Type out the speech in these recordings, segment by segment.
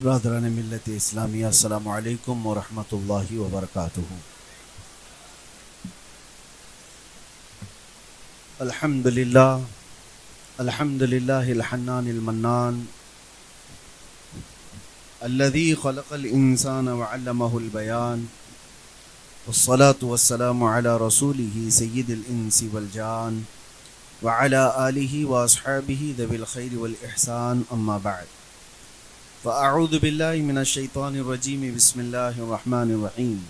برادران ملت اسلامیہ، السلام علیکم ورحمۃ اللہ وبرکاتہ۔ الحمد للہ الحنان المنان الذي خلق الانسان وعلمه البیان، والصلاة والسلام على رسوله سید الانس والجان وعلى آلہ واصحابہ ذوی الخیر والاحسان، اما بعد فاعوذ باللہ من الشیطان الرجیم، بسم اللہ الرحمن الرحیم۔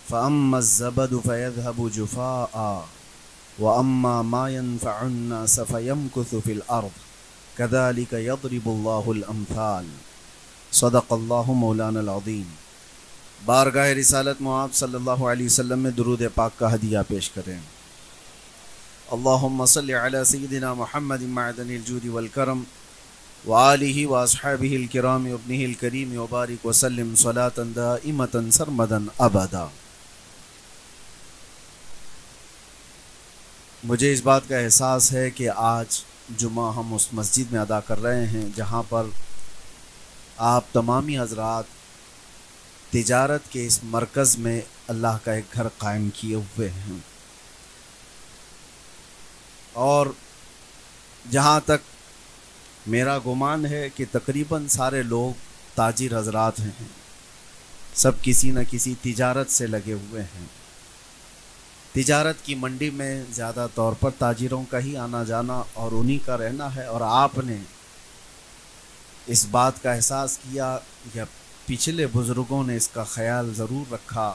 فاما الزبد فيذهب جفاء واما ما ينفع الناس فيمكث في الارض كذلك يضرب الله الامثال، صدق اللہ مولانا العظیم۔ بارگاہ رسالت معاب صلی اللہ علیہ وسلم میں درود پاک کا ہدیہ پیش کریں۔ اللہم صلی علی سیدنا محمد معدن الجود والکرم وآلہ واصحابہ الکرام وابنہ الکریم وبارک وسلم صلاۃ دائمۃ سرمدا ابدا۔ مجھے اس بات کا احساس ہے کہ آج جمعہ ہم اس مسجد میں ادا کر رہے ہیں جہاں پر آپ تمامی حضرات تجارت کے اس مرکز میں اللہ کا ایک گھر قائم کیے ہوئے ہیں، اور جہاں تک میرا گمان ہے کہ تقریباً سارے لوگ تاجر حضرات ہیں، سب کسی نہ کسی تجارت سے لگے ہوئے ہیں۔ تجارت کی منڈی میں زیادہ طور پر تاجروں کا ہی آنا جانا اور انہی کا رہنا ہے، اور آپ نے اس بات کا احساس کیا یا پچھلے بزرگوں نے اس کا خیال ضرور رکھا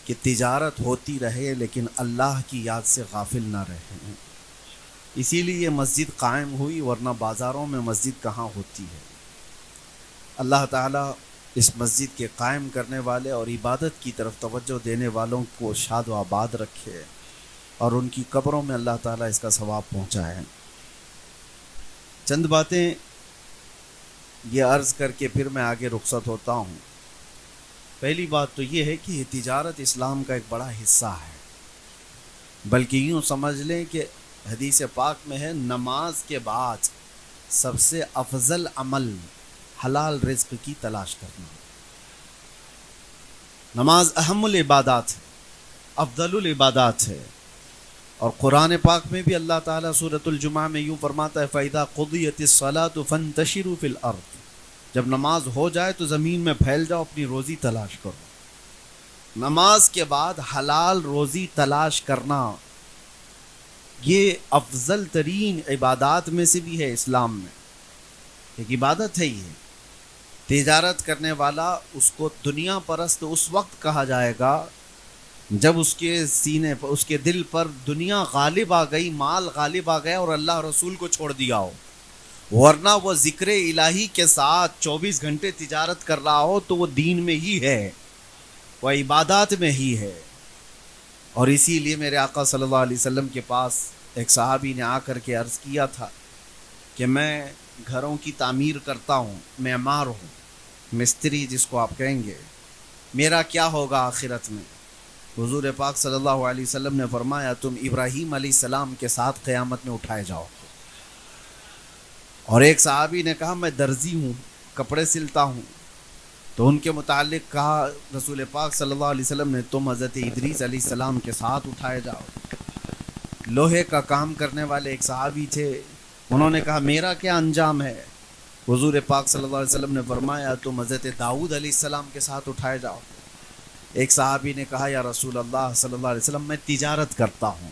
کہ تجارت ہوتی رہے لیکن اللہ کی یاد سے غافل نہ رہیں۔ اسی لیے یہ مسجد قائم ہوئی، ورنہ بازاروں میں مسجد کہاں ہوتی ہے۔ اللہ تعالیٰ اس مسجد کے قائم کرنے والے اور عبادت کی طرف توجہ دینے والوں کو شاد و آباد رکھے، اور ان کی قبروں میں اللہ تعالیٰ اس کا ثواب پہنچائے۔ چند باتیں یہ عرض کر کے پھر میں آگے رخصت ہوتا ہوں۔ پہلی بات تو یہ ہے کہ یہ تجارت اسلام کا ایک بڑا حصہ ہے، بلکہ یوں سمجھ لیں کہ حدیث پاک میں ہے نماز کے بعد سب سے افضل عمل حلال رزق کی تلاش کرنا۔ نماز اہم العبادات ہے، افضل العبادات ہے، اور قرآن پاک میں بھی اللہ تعالیٰ سورۃ الجمعہ میں یوں فرماتا ہے فَإِذَا قُضِيَتِ الصَّلَاةُ فَانتَشِرُوا فِي الْأَرْضِ، جب نماز ہو جائے تو زمین میں پھیل جاؤ، اپنی روزی تلاش کرو۔ نماز کے بعد حلال روزی تلاش کرنا یہ افضل ترین عبادات میں سے بھی ہے اسلام میں، ایک عبادت ہے یہ۔ تجارت کرنے والا اس کو دنیا پرست اس وقت کہا جائے گا جب اس کے سینے پر، اس کے دل پر دنیا غالب آ گئی، مال غالب آ گیا اور اللہ رسول کو چھوڑ دیا ہو، ورنہ وہ ذکر الہی کے ساتھ 24 گھنٹے تجارت کر رہا ہو تو وہ دین میں ہی ہے، وہ عبادات میں ہی ہے۔ اور اسی لیے میرے آقا صلی اللہ علیہ وسلم کے پاس ایک صحابی نے آ کر کے عرض کیا تھا کہ میں گھروں کی تعمیر کرتا ہوں، معمار ہوں، مستری جس کو آپ کہیں گے، میرا کیا ہوگا آخرت میں؟ حضور پاک صلی اللہ علیہ وسلم نے فرمایا تم ابراہیم علیہ السلام کے ساتھ قیامت میں اٹھائے جاؤ۔ اور ایک صحابی نے کہا میں درزی ہوں، کپڑے سلتا ہوں، تو ان کے متعلق کہا رسول پاک صلی اللہ علیہ وسلم نے تم حضرت ادریس علیہ السلام کے ساتھ اٹھائے جاؤ۔ لوہے کا کام کرنے والے ایک صحابی تھے، انہوں نے کہا میرا کیا انجام ہے؟ حضور پاک صلی اللہ علیہ وسلم نے فرمایا تم حضرت داؤد علیہ السلام کے ساتھ اٹھائے جاؤ۔ ایک صحابی نے کہا یا رسول اللہ صلی اللہ علیہ وسلم میں تجارت کرتا ہوں،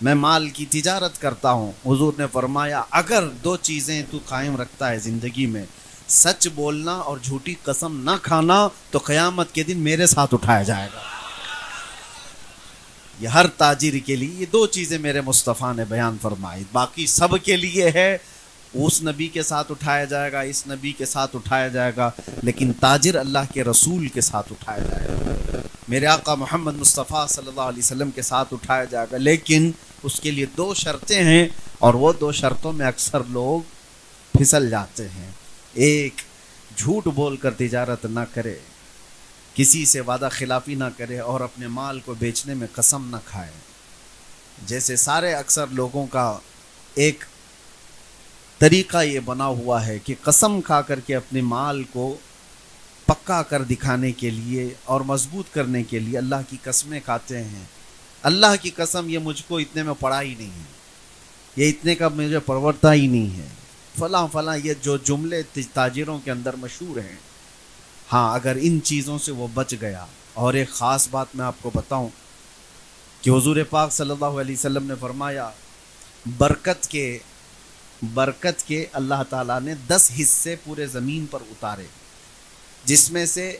میں مال کی تجارت کرتا ہوں۔ حضور نے فرمایا اگر دو چیزیں تو قائم رکھتا ہے زندگی میں، سچ بولنا اور جھوٹی قسم نہ کھانا، تو قیامت کے دن میرے ساتھ اٹھایا جائے گا۔ یہ ہر تاجر کے لیے یہ دو چیزیں میرے مصطفیٰ نے بیان فرمائی، باقی سب کے لیے ہے اس نبی کے ساتھ اٹھایا جائے گا، اس نبی کے ساتھ اٹھایا جائے گا، لیکن تاجر اللہ کے رسول کے ساتھ اٹھایا جائے گا، میرے آقا محمد مصطفیٰ صلی اللہ علیہ وسلم کے ساتھ اٹھایا جائے گا۔ لیکن اس کے لیے دو شرطیں ہیں، اور وہ دو شرطوں میں اکثر لوگ پھسل جاتے ہیں۔ ایک، جھوٹ بول کر تجارت نہ کرے، کسی سے وعدہ خلافی نہ کرے، اور اپنے مال کو بیچنے میں قسم نہ کھائے۔ جیسے سارے اکثر لوگوں کا ایک طریقہ یہ بنا ہوا ہے کہ قسم کھا کر کے اپنے مال کو پکا کر دکھانے کے لیے اور مضبوط کرنے کے لیے اللہ کی قسمیں کھاتے ہیں. اللہ کی قسم یہ مجھ کو اتنے میں پڑا ہی نہیں ہے، یہ اتنے کا مجھے پرورتا ہی نہیں ہے، فلاں فلاں، یہ جو جملے تاجروں کے اندر مشہور ہیں. ہاں، اگر ان چیزوں سے وہ بچ گیا. اور ایک خاص بات میں آپ کو بتاؤں کہ حضور پاک صلی اللہ علیہ وسلم نے فرمایا برکت کے اللہ تعالیٰ نے 10 حصے پورے زمین پر اتارے، جس میں سے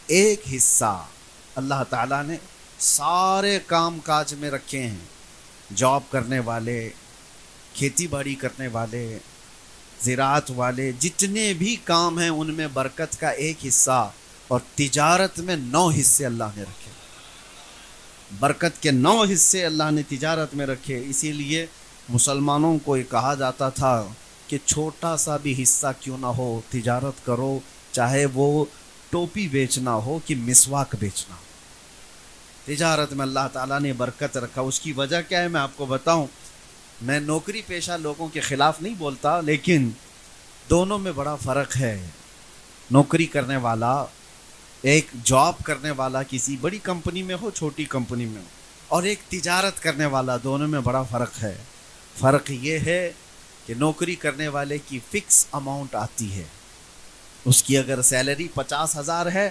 ایک حصہ اللہ تعالیٰ نے سارے کام کاج میں رکھے ہیں. جاب کرنے والے، کھیتی باڑی کرنے والے، زراعت والے، جتنے بھی کام ہیں ان میں برکت کا ایک حصہ، اور تجارت میں 9 حصے اللہ نے رکھے. برکت کے 9 حصے اللہ نے تجارت میں رکھے. اسی لیے مسلمانوں کو یہ کہا جاتا تھا کہ چھوٹا سا بھی حصہ کیوں نہ ہو تجارت کرو، چاہے وہ ٹوپی بیچنا ہو کہ مسواک بیچنا ہو. تجارت میں اللہ تعالیٰ نے برکت رکھا. اس کی وجہ کیا ہے میں آپ کو بتاؤں. میں نوکری پیشہ لوگوں کے خلاف نہیں بولتا، لیکن دونوں میں بڑا فرق ہے. نوکری کرنے والا، ایک جاب کرنے والا کسی بڑی کمپنی میں ہو، چھوٹی کمپنی میں ہو، اور ایک تجارت کرنے والا، دونوں میں بڑا فرق ہے. فرق یہ ہے کہ نوکری کرنے والے کی فکس اماؤنٹ آتی ہے. اس کی اگر سیلری 50,000 ہے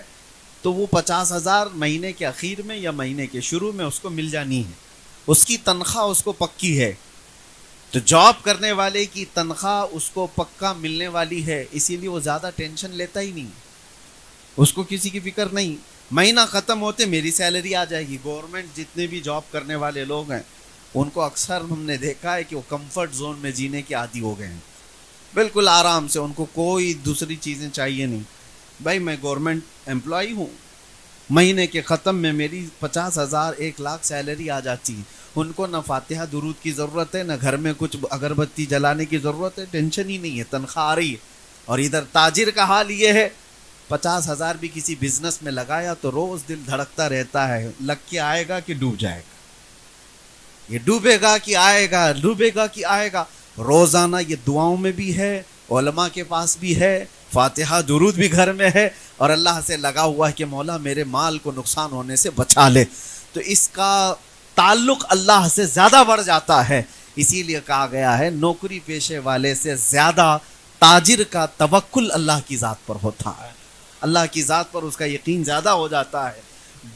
تو وہ 50,000 مہینے کے اخیر میں یا مہینے کے شروع میں اس کو مل جانی ہے. اس کی تنخواہ اس کو پکی ہے. تو جاب کرنے والے کی تنخواہ اس کو پکا ملنے والی ہے، اسی لیے وہ زیادہ ٹینشن لیتا ہی نہیں، اس کو کسی کی فکر نہیں. مہینہ ختم ہوتے میری سیلری آ جائے گی. گورنمنٹ جتنے بھی جاب کرنے والے لوگ ہیں ان کو اکثر ہم نے دیکھا ہے کہ وہ کمفرٹ زون میں جینے کے عادی ہو گئے ہیں. بالکل آرام سے، ان کو کوئی دوسری چیزیں چاہیے نہیں. بھائی میں گورنمنٹ امپلائی ہوں، مہینے کے ختم میں میری 50,000 1,00,000 سیلری آ جاتی. ان کو نہ فاتحہ درود کی ضرورت ہے، نہ گھر میں کچھ اگربتی جلانے کی ضرورت ہے، ٹینشن ہی نہیں ہے، تنخواہ آ رہی ہے. اور ادھر تاجر کا حال یہ ہے 50,000 بھی کسی بزنس میں لگایا تو روز دل دھڑکتا رہتا ہے، لگ کے آئے گا کہ ڈوب جائے گا، یہ ڈوبے گا کہ آئے گا، ڈوبے گا کہ آئے گا. روزانہ یہ دعاؤں میں بھی ہے، علماء کے پاس بھی ہے، فاتحہ درود بھی گھر میں ہے، اور اللہ سے لگا ہوا ہے کہ مولا میرے مال کو نقصان ہونے سے بچا لے. تو اس کا تعلق اللہ سے زیادہ بڑھ جاتا ہے. اسی لیے کہا گیا ہے نوکری پیشے والے سے زیادہ تاجر کا توکل اللہ کی ذات پر ہوتا ہے. اللہ کی ذات پر اس کا یقین زیادہ ہو جاتا ہے.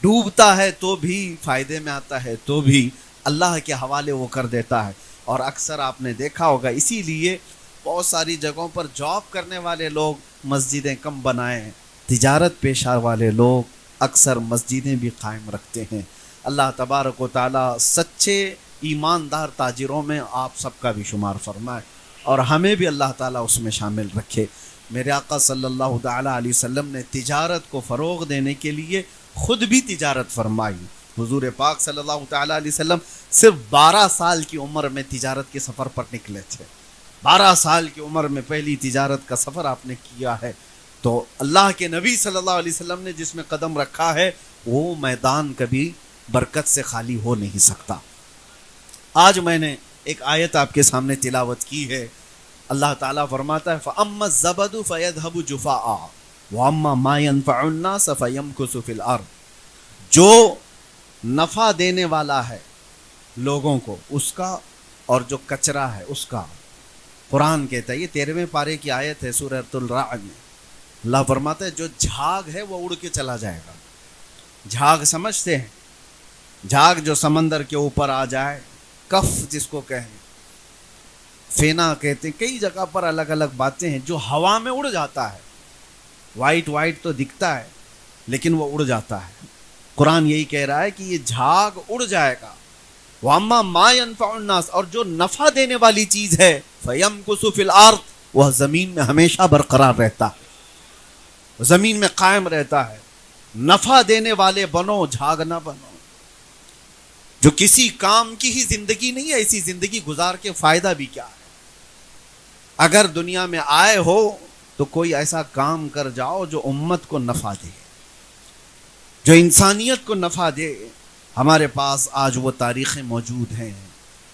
ڈوبتا ہے تو بھی فائدے میں آتا ہے تو بھی اللہ کے حوالے وہ کر دیتا ہے. اور اکثر آپ نے دیکھا ہوگا اسی لیے بہت ساری جگہوں پر جاب کرنے والے لوگ مسجدیں کم بنائے ہیں، تجارت پیشہ والے لوگ اکثر مسجدیں بھی قائم رکھتے ہیں. اللہ تبارک و تعالیٰ سچے ایماندار تاجروں میں آپ سب کا بھی شمار فرمائے، اور ہمیں بھی اللہ تعالیٰ اس میں شامل رکھے. میرے آقا صلی اللہ تعالیٰ علیہ وسلم نے تجارت کو فروغ دینے کے لیے خود بھی تجارت فرمائی. حضور پاک صلی اللہ تعالیٰ علیہ وسلم صرف 12 سال کی عمر میں تجارت کے سفر پر نکلے تھے. 12 سال کی عمر میں پہلی تجارت کا سفر آپ نے کیا ہے. تو اللہ کے نبی صلی اللہ علیہ وسلم نے جس میں قدم رکھا ہے وہ میدان کبھی برکت سے خالی ہو نہیں سکتا. آج میں نے ایک آیت آپ کے سامنے تلاوت کی ہے. اللہ تعالیٰ فرماتا ہے فَأَمَّا الزَّبَدُ فَيَذْهَبُ جُفَاءً وَأَمَّا مَا يَنْفَعُ النَّاسَ فَيَمْكُثُ فِي الْأَرْضِ. جو نفع دینے والا ہے لوگوں کو اس کا، اور جو کچرا ہے اس کا. قرآن کہتا ہے، یہ 13ویں پارے کی آیت ہے سورۃ الرعد میں. اللہ فرماتا ہے جو جھاگ ہے وہ اڑ کے چلا جائے گا. جھاگ سمجھتے ہیں؟ جھاگ جو سمندر کے اوپر آ جائے، کف جس کو کہیں، فینا کہتے ہیں، کئی جگہ پر الگ الگ باتیں ہیں. جو ہوا میں اڑ جاتا ہے، وائٹ وائٹ تو دکھتا ہے لیکن وہ اڑ جاتا ہے. قرآن یہی کہہ رہا ہے کہ یہ جھاگ اڑ جائے گا. وَأَمَّا مَا يَنْفَعُ النَّاسَ، اور جو نفع دینے والی چیز ہے فَيَمْكُثُ فِي الْأَرْضِ، وہ زمین میں ہمیشہ برقرار رہتا ہے، زمین میں قائم رہتا ہے. نفع دینے والے بنو، جھاگ نہ بنو. جو کسی کام کی ہی زندگی نہیں ہے، ایسی زندگی گزار کے فائدہ بھی کیا ہے. اگر دنیا میں آئے ہو تو کوئی ایسا کام کر جاؤ جو امت کو نفع دے، جو انسانیت کو نفع دے. ہمارے پاس آج وہ تاریخیں موجود ہیں.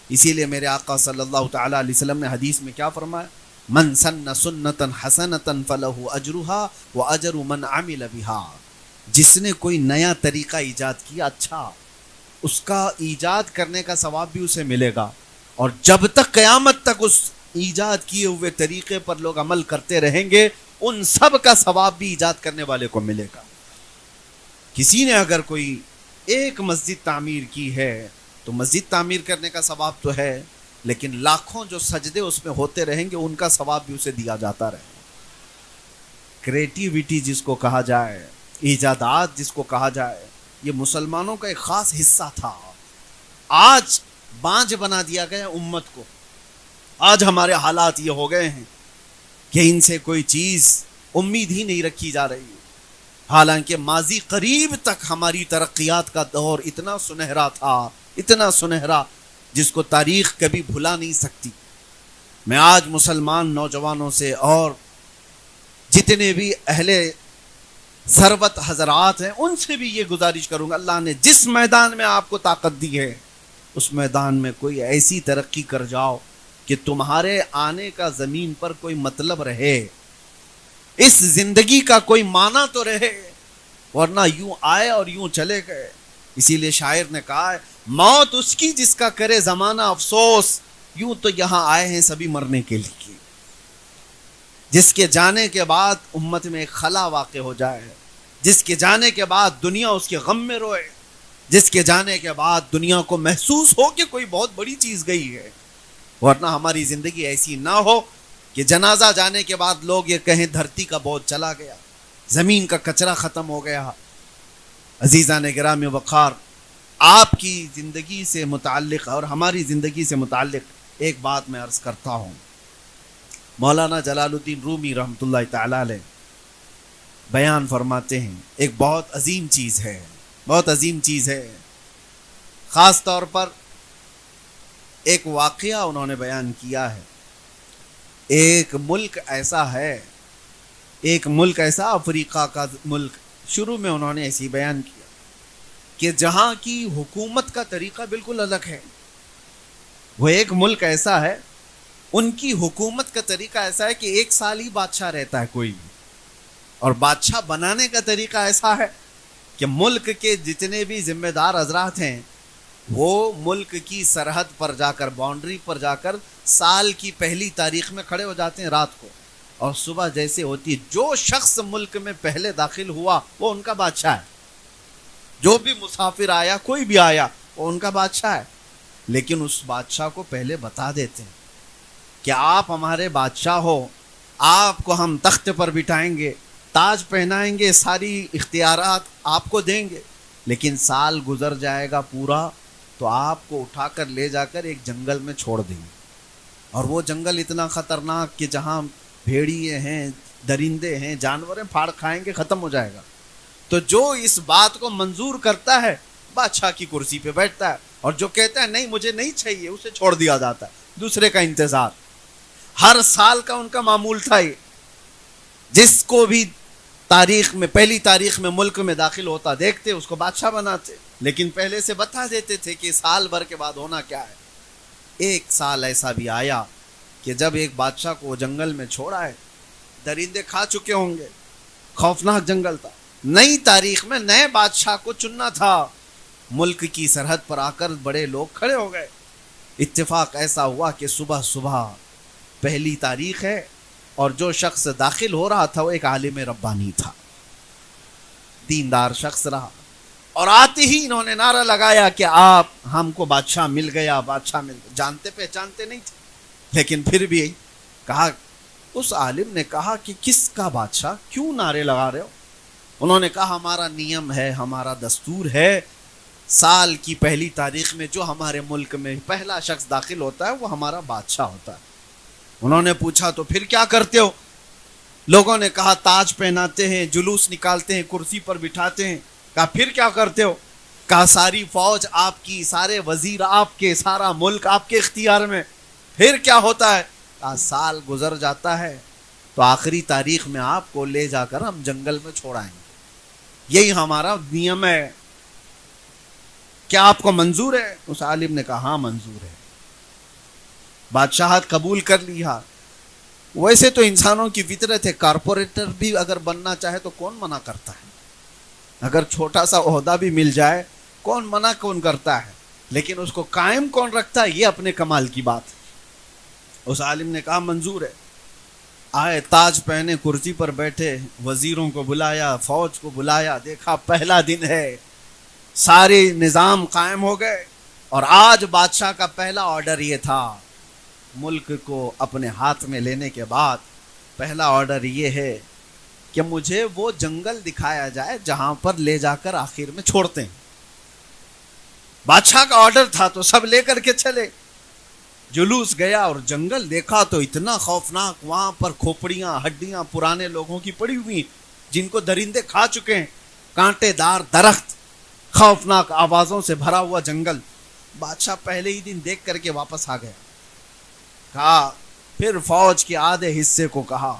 اسی لیے میرے آقا صلی اللہ تعالیٰ علیہ وسلم نے حدیث میں کیا فرمایا، من سن سنتا حسنتا فلہ اجرہا واجر من عمل بہا، جس نے کوئی نیا طریقہ ایجاد کیا اچھا، اس کا ایجاد کرنے کا ثواب بھی اسے ملے گا، اور جب تک قیامت تک اس ایجاد کیے ہوئے طریقے پر لوگ عمل کرتے رہیں گے ان سب کا ثواب بھی ایجاد کرنے والے کو ملے گا۔ کسی نے اگر کوئی ایک مسجد تعمیر کی ہے تو مسجد تعمیر کرنے کا ثواب تو ہے، لیکن لاکھوں جو سجدے اس میں ہوتے رہیں گے ان کا ثواب بھی اسے دیا جاتا رہے۔ کریٹیویٹی جس کو کہا جائے، ایجادات جس کو کہا جائے، یہ مسلمانوں کا ایک خاص حصہ تھا۔ آج بانجھ بنا دیا گیا امت کو، آج ہمارے حالات یہ ہو گئے ہیں کہ ان سے کوئی چیز امید ہی نہیں رکھی جا رہی، حالانکہ ماضی قریب تک ہماری ترقیات کا دور اتنا سنہرا تھا، اتنا سنہرا جس کو تاریخ کبھی بھلا نہیں سکتی۔ میں آج مسلمان نوجوانوں سے اور جتنے بھی اہل ثروت حضرات ہیں ان سے بھی یہ گزارش کروں گا، اللہ نے جس میدان میں آپ کو طاقت دی ہے اس میدان میں کوئی ایسی ترقی کر جاؤ کہ تمہارے آنے کا زمین پر کوئی مطلب رہے، اس زندگی کا کوئی معنی تو رہے، ورنہ یوں آئے اور یوں چلے گئے۔ اسی لیے شاعر نے کہا ہے موت اس کی جس کا کرے زمانہ افسوس، یوں تو یہاں آئے ہیں سبھی مرنے کے لیے۔ جس کے جانے کے بعد امت میں ایک خلا واقع ہو جائے، جس کے جانے کے بعد دنیا اس کے غم میں روئے، جس کے جانے کے بعد دنیا کو محسوس ہو کہ کوئی بہت بڑی چیز گئی ہے، ورنہ ہماری زندگی ایسی نہ ہو کہ جنازہ جانے کے بعد لوگ یہ کہیں دھرتی کا بوجھ چلا گیا، زمین کا کچرا ختم ہو گیا۔ عزیزان گرامی وقار، آپ کی زندگی سے متعلق اور ہماری زندگی سے متعلق ایک بات میں عرض کرتا ہوں۔ مولانا جلال الدین رومی رحمۃ اللہ تعالی علیہ بیان فرماتے ہیں ایک بہت عظیم چیز ہے، بہت عظیم چیز ہے۔ خاص طور پر ایک واقعہ انہوں نے بیان کیا ہے۔ ایک ملک ایسا ہے، ایک ملک ایسا افریقہ کا ملک، شروع میں انہوں نے ایسی بیان کیا کہ جہاں کی حکومت کا طریقہ بالکل الگ ہے۔ وہ ایک ملک ایسا ہے، ان کی حکومت کا طریقہ ایسا ہے کہ 1 سال ہی بادشاہ رہتا ہے کوئی بھی، اور بادشاہ بنانے کا طریقہ ایسا ہے کہ ملک کے جتنے بھی ذمہ دار حضرات ہیں وہ ملک کی سرحد پر جا کر، باؤنڈری پر جا کر سال کی پہلی تاریخ میں کھڑے ہو جاتے ہیں رات کو، اور صبح جیسے ہوتی ہے جو شخص ملک میں پہلے داخل ہوا وہ ان کا بادشاہ ہے، جو بھی مسافر آیا، کوئی بھی آیا، وہ ان کا بادشاہ ہے۔ لیکن اس بادشاہ کو پہلے بتا دیتے ہیں کہ آپ ہمارے بادشاہ ہو، آپ کو ہم تخت پر بٹھائیں گے، تاج پہنائیں گے، ساری اختیارات آپ کو دیں گے، لیکن سال گزر جائے گا پورا تو آپ کو اٹھا کر لے جا کر ایک جنگل میں چھوڑ دیں گے، اور وہ جنگل اتنا خطرناک کہ جہاں بھیڑیے ہیں، درندے ہیں، جانور ہیں، پھاڑ کھائیں گے، ختم ہو جائے گا۔ تو جو اس بات کو منظور کرتا ہے بادشاہ کی کرسی پہ بیٹھتا ہے، اور جو کہتا ہے نہیں مجھے نہیں چاہیے اسے چھوڑ دیا جاتا ہے، دوسرے کا انتظار۔ ہر سال کا ان کا معمول تھا یہ، جس کو بھی تاریخ میں، پہلی تاریخ میں ملک میں داخل ہوتا دیکھتے اس کو بادشاہ بناتے، لیکن پہلے سے بتا دیتے تھے کہ سال بھر کے بعد ہونا کیا ہے۔ ایک سال ایسا بھی آیا کہ جب ایک بادشاہ کو وہ جنگل میں چھوڑا ہے، درندے کھا چکے ہوں گے، خوفناک جنگل تھا، نئی تاریخ میں نئے بادشاہ کو چننا تھا، ملک کی سرحد پر آ کر بڑے لوگ کھڑے ہو گئے۔ اتفاق ایسا ہوا کہ صبح صبح پہلی تاریخ ہے، اور جو شخص داخل ہو رہا تھا وہ ایک عالم ربانی تھا، دیندار شخص رہا، اور آتے ہی انہوں نے نعرہ لگایا کہ آپ ہم کو بادشاہ مل گیا، بادشاہ مل گیا۔ جانتے پہچانتے نہیں تھے، لیکن پھر بھی کہا، اس عالم نے کہا کہ کس کا بادشاہ، کیوں نعرے لگا رہے ہو؟ انہوں نے کہا ہمارا نیم ہے، ہمارا دستور ہے، سال کی پہلی تاریخ میں جو ہمارے ملک میں پہلا شخص داخل ہوتا ہے وہ ہمارا بادشاہ ہوتا ہے۔ انہوں نے پوچھا تو پھر کیا کرتے ہو؟ لوگوں نے کہا تاج پہناتے ہیں، جلوس نکالتے ہیں، کرسی پر بٹھاتے ہیں۔ کہا پھر کیا کرتے ہو؟ کہا ساری فوج آپ کی، سارے وزیر آپ کے، سارا ملک آپ کے اختیار میں۔ پھر کیا ہوتا ہے؟ کہا سال گزر جاتا ہے تو آخری تاریخ میں آپ کو لے جا کر ہم جنگل میں چھوڑائیں گے، یہی ہمارا نیم ہے، کیا آپ کو منظور ہے؟ اس عالم نے کہا ہاں منظور ہے، بادشاہت قبول کر لیا۔ ویسے تو انسانوں کی فطرت ہے، کارپوریٹر بھی اگر بننا چاہے تو کون منع کرتا ہے؟ اگر چھوٹا سا عہدہ بھی مل جائے کون منع کون کرتا ہے؟ لیکن اس کو قائم کون رکھتا ہے؟ یہ اپنے کمال کی بات ہے۔ اس عالم نے کہا منظور ہے۔ آئے، تاج پہنے، کرسی پر بیٹھے، وزیروں کو بلایا، فوج کو بلایا، دیکھا پہلا دن ہے، سارے نظام قائم ہو گئے، اور آج بادشاہ کا پہلا آرڈر یہ تھا، ملک کو اپنے ہاتھ میں لینے کے بعد پہلا آرڈر یہ ہے کہ مجھے وہ جنگل دکھایا جائے جہاں پر لے جا کر آخر میں چھوڑتے ہیں۔ بادشاہ کا آرڈر تھا تو سب لے کر کے چلے، جلوس گیا اور جنگل دیکھا تو اتنا خوفناک، وہاں پر کھوپڑیاں، ہڈیاں پرانے لوگوں کی پڑی ہوئی جن کو درندے کھا چکے ہیں، کانٹے دار درخت، خوفناک آوازوں سے بھرا ہوا جنگل۔ بادشاہ پہلے ہی دن دیکھ کر کے واپس آ گیا۔ کہا پھر فوج کے آدھے حصے کو کہا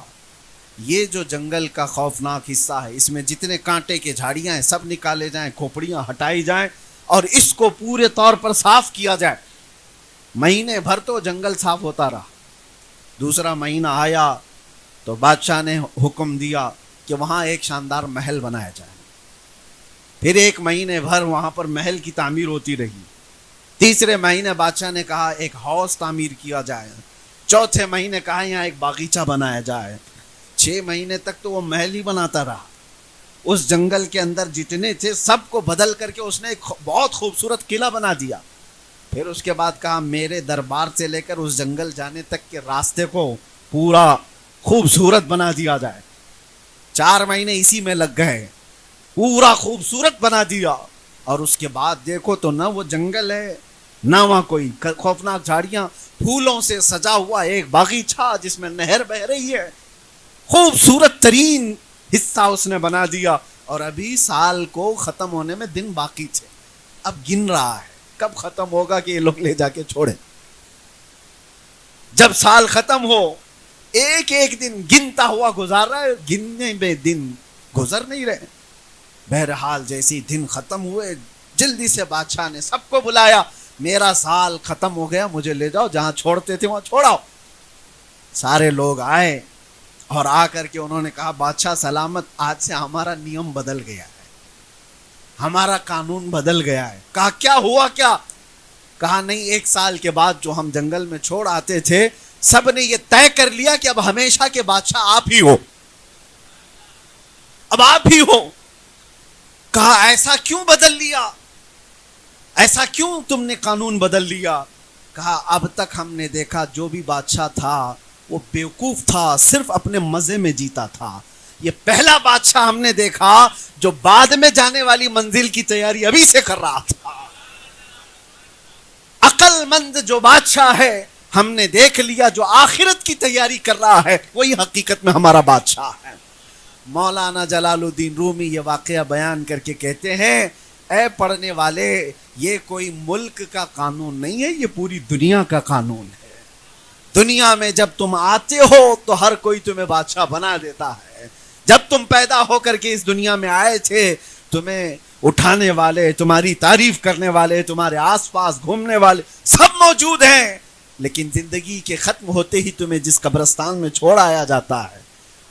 یہ جو جنگل کا خوفناک حصہ ہے، اس میں جتنے کانٹے کے جھاڑیاں ہیں سب نکالے جائیں، کھوپڑیاں ہٹائی جائیں اور اس کو پورے طور پر صاف کیا جائے۔ مہینے بھر تو جنگل صاف ہوتا رہا۔ دوسرا مہینہ آیا تو بادشاہ نے حکم دیا کہ وہاں ایک شاندار محل بنایا جائے۔ پھر ایک مہینے بھر وہاں پر محل کی تعمیر ہوتی رہی۔ تیسرے مہینے بادشاہ نے کہا ایک ہاؤس تعمیر کیا جائے۔ چوتھے مہینے کہا یہاں ایک باغیچہ بنایا جائے۔ 6 مہینے تک تو وہ محل ہی بناتا رہا۔ اس جنگل کے اندر جتنے تھے سب کو بدل کر کے اس نے ایک بہت خوبصورت قلعہ بنا دیا۔ پھر اس کے بعد کہا میرے دربار سے لے کر اس جنگل جانے تک کے راستے کو پورا خوبصورت بنا دیا جائے۔ 4 مہینے اسی میں لگ گئے، پورا خوبصورت بنا دیا۔ اور اس کے بعد دیکھو تو نہ وہ جنگل ہے، نہ وہاں کوئی خوفناک جھاڑیاں، پھولوں سے سجا ہوا ایک باغیچہ جس میں نہر بہ رہی ہے، خوبصورت ترین حصہ اس نے بنا دیا۔ اور ابھی سال کو ختم ہونے میں دن باقی تھے، اب گن رہا ہے کب ختم ہوگا کہ یہ لوگ لے جا کے چھوڑیں۔ جب سال ختم ہو، ایک ایک دن گنتا ہوا گزار رہا ہے، گننے میں دن گزر نہیں رہے۔ بہرحال جیسی دن ختم ہوئے، جلدی سے بادشاہ نے سب کو بلایا، میرا سال ختم ہو گیا، مجھے لے جاؤ، جہاں چھوڑتے تھے وہاں چھوڑاؤ۔ سارے لوگ آئے اور آ کر کے انہوں نے کہا بادشاہ سلامت، آج سے ہمارا نیم بدل گیا ہے، ہمارا قانون بدل گیا ہے۔ کہا کیا ہوا کیا؟ کہا نہیں، 1 سال کے بعد جو ہم جنگل میں چھوڑ آتے تھے سب نے یہ طے کر لیا کہ اب ہمیشہ کے بادشاہ آپ ہی ہو، اب آپ ہی ہو۔ کہا ایسا کیوں بدل لیا، ایسا کیوں تم نے قانون بدل لیا؟ کہا اب تک ہم نے دیکھا جو بھی بادشاہ تھا وہ بیوقوف تھا، صرف اپنے مزے میں جیتا تھا۔ یہ پہلا بادشاہ ہم نے دیکھا جو بعد میں جانے والی منزل کی تیاری ابھی سے کر رہا تھا۔ عقل مند جو بادشاہ ہے ہم نے دیکھ لیا، جو آخرت کی تیاری کر رہا ہے وہی حقیقت میں ہمارا بادشاہ ہے۔ مولانا جلال الدین رومی یہ واقعہ بیان کر کے کہتے ہیں اے پڑھنے والے، یہ کوئی ملک کا قانون نہیں ہے، یہ پوری دنیا کا قانون ہے۔ دنیا میں جب تم آتے ہو تو ہر کوئی تمہیں بادشاہ بنا دیتا ہے۔ جب تم پیدا ہو کر کے اس دنیا میں آئے تھے، تمہیں اٹھانے والے، تمہاری تعریف کرنے والے، تمہارے آس پاس گھومنے والے سب موجود ہیں، لیکن زندگی کے ختم ہوتے ہی تمہیں جس قبرستان میں چھوڑ آیا جاتا ہے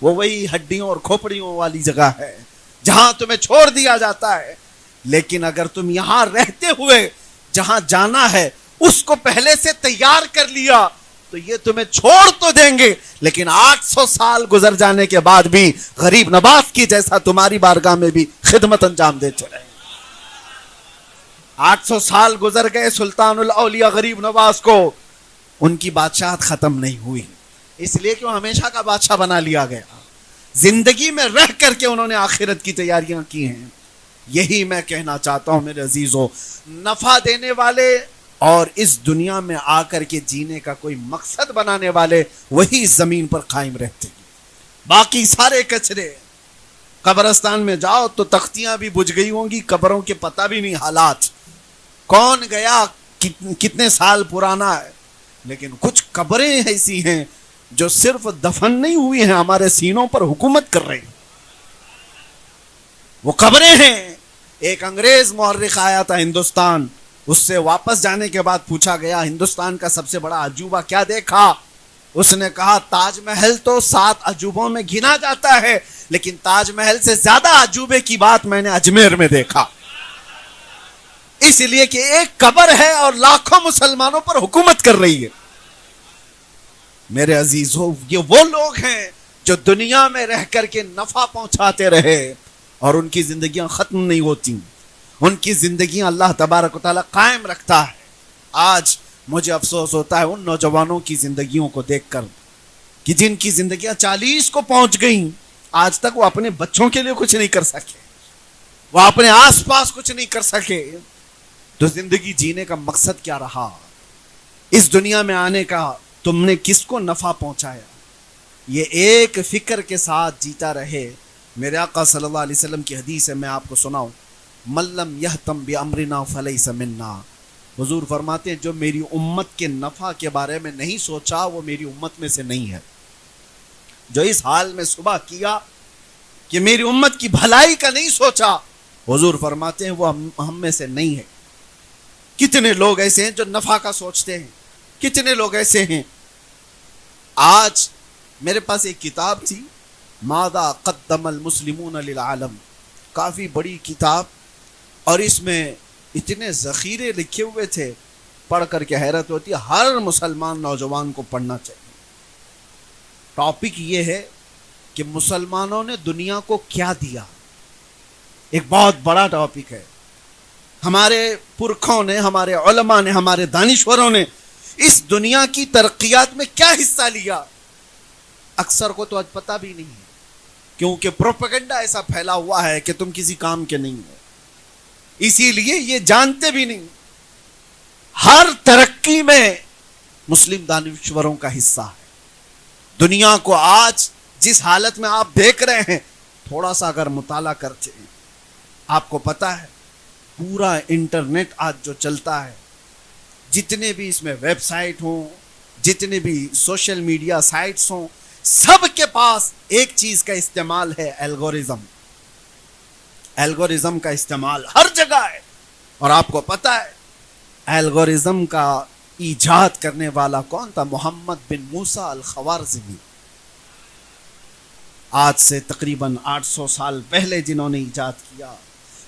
وہ وہی ہڈیوں اور کھوپڑیوں والی جگہ ہے جہاں تمہیں چھوڑ دیا جاتا ہے۔ لیکن اگر تم یہاں رہتے ہوئے جہاں جانا ہے اس کو پہلے سے تیار کر لیا تو یہ تمہیں چھوڑ تو دیں گے، لیکن 800 سال گزر جانے کے بعد بھی غریب نواز کی جیسا تمہاری بارگاہ میں بھی خدمت انجام دیتے رہے۔ 800 سال گزر گئے سلطان الاولیاء غریب نواز کو، ان کی بادشاہت ختم نہیں ہوئی، اس لیے کہ وہ ہمیشہ کا بادشاہ بنا لیا گیا۔ زندگی میں رہ کر کے انہوں نے آخرت کی تیاریاں کی ہیں۔ یہی میں کہنا چاہتا ہوں میرے عزیزوں، نفع دینے والے اور اس دنیا میں آ کر کے جینے کا کوئی مقصد بنانے والے وہی زمین پر قائم رہتے ہیں، باقی سارے کچرے۔ قبرستان میں جاؤ تو تختیاں بھی بجھ گئی ہوں گی، قبروں کے پتہ بھی نہیں حالات، کون گیا کتنے سال پرانا ہے، لیکن کچھ قبریں ایسی ہیں جو صرف دفن نہیں ہوئی ہیں، ہمارے سینوں پر حکومت کر رہی ہیں، وہ قبریں ہیں۔ ایک انگریز مورخ آیا تھا ہندوستان، اس سے واپس جانے کے بعد پوچھا گیا ہندوستان کا سب سے بڑا عجوبہ کیا دیکھا؟ اس نے کہا تاج محل تو 7 عجوبوں میں گنا جاتا ہے، لیکن تاج محل سے زیادہ عجوبے کی بات میں نے اجمیر میں دیکھا، اس لیے کہ ایک قبر ہے اور لاکھوں مسلمانوں پر حکومت کر رہی ہے۔ میرے عزیزو، یہ وہ لوگ ہیں جو دنیا میں رہ کر کے نفع پہنچاتے رہے اور ان کی زندگیاں ختم نہیں ہوتی، ان کی زندگیاں اللہ تبارک و تعالی قائم رکھتا ہے۔ آج مجھے افسوس ہوتا ہے ان نوجوانوں کی زندگیوں کو دیکھ کر کہ جن کی زندگیاں 40 کو پہنچ گئیں، آج تک وہ اپنے بچوں کے لیے کچھ نہیں کر سکے، وہ اپنے آس پاس کچھ نہیں کر سکے۔ تو زندگی جینے کا مقصد کیا رہا؟ اس دنیا میں آنے کا تم نے کس کو نفع پہنچایا؟ یہ ایک فکر کے ساتھ جیتا رہے۔ میرے آقا صلی اللہ علیہ وسلم کی حدیث ہے، میں آپ کو سناؤں، من لم یہتم بامرنا فلیس منا۔ حضور فرماتے ہیں جو میری امت کے نفع کے بارے میں نہیں سوچا وہ میری امت میں سے نہیں ہے۔ جو اس حال میں صبح کیا کہ میری امت کی بھلائی کا نہیں سوچا، حضور فرماتے ہیں وہ ہم میں سے نہیں ہے۔ کتنے لوگ ایسے ہیں جو نفع کا سوچتے ہیں، کتنے لوگ ایسے ہیں۔ آج میرے پاس ایک کتاب تھی، ماذا قدم المسلمون للعالم، کافی بڑی کتاب، اور اس میں اتنے ذخیرے لکھے ہوئے تھے، پڑھ کر کے حیرت ہوتی ہے۔ ہر مسلمان نوجوان کو پڑھنا چاہیے۔ ٹاپک یہ ہے کہ مسلمانوں نے دنیا کو کیا دیا، ایک بہت بڑا ٹاپک ہے۔ ہمارے پرکھوں نے، ہمارے علماء نے، ہمارے دانشوروں نے اس دنیا کی ترقیات میں کیا حصہ لیا، اکثر کو تو آج پتہ بھی نہیں ہے، کیونکہ پروپیگنڈا ایسا پھیلا ہوا ہے کہ تم کسی کام کے نہیں ہو، اسی لیے یہ جانتے بھی نہیں۔ ہر ترقی میں مسلم دانشوروں کا حصہ ہے۔ دنیا کو آج جس حالت میں آپ دیکھ رہے ہیں، تھوڑا سا اگر مطالعہ کرتے ہیں آپ کو پتہ ہے پورا انٹرنیٹ آج جو چلتا ہے، جتنے بھی اس میں ویب سائٹ ہوں، جتنے بھی سوشل میڈیا سائٹس ہوں، سب کے پاس ایک چیز کا استعمال ہے، الگورزم۔ الگورزم کا استعمال ہر جگہ ہے، اور آپ کو پتہ ہے الگورزم کا ایجاد کرنے والا کون تھا؟ محمد بن موسیٰ الخوارزمی۔ آج سے تقریباً 800 سال پہلے جنہوں نے ایجاد کیا،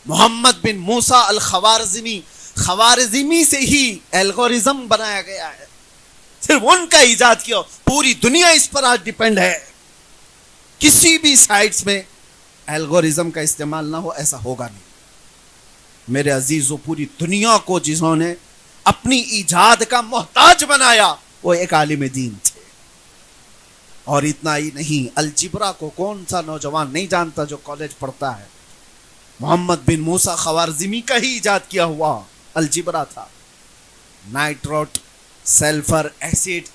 محمد بن موسیٰ الخوارزمی، خوارزمی سے ہی الگورزم بنایا گیا ہے، صرف ان کا ایجاد کیا۔ پوری دنیا اس پر آج ڈیپینڈ ہے۔ کسی بھی سائٹس میں الگورزم کا استعمال نہ ہو، ایسا ہوگا نہیں۔ میرے عزیزو، پوری دنیا کو جنہوں نے اپنی ایجاد کا محتاج بنایا وہ ایک عالم دین تھے۔ اور اتنا ہی نہیں، الجبرا کو کون سا نوجوان نہیں جانتا جو کالج پڑھتا ہے؟ محمد بن موسیٰ خوارزمی کا ہی ایجاد کیا ہوا الجبرا تھا۔ نائٹروٹ، سلفر ایسڈ،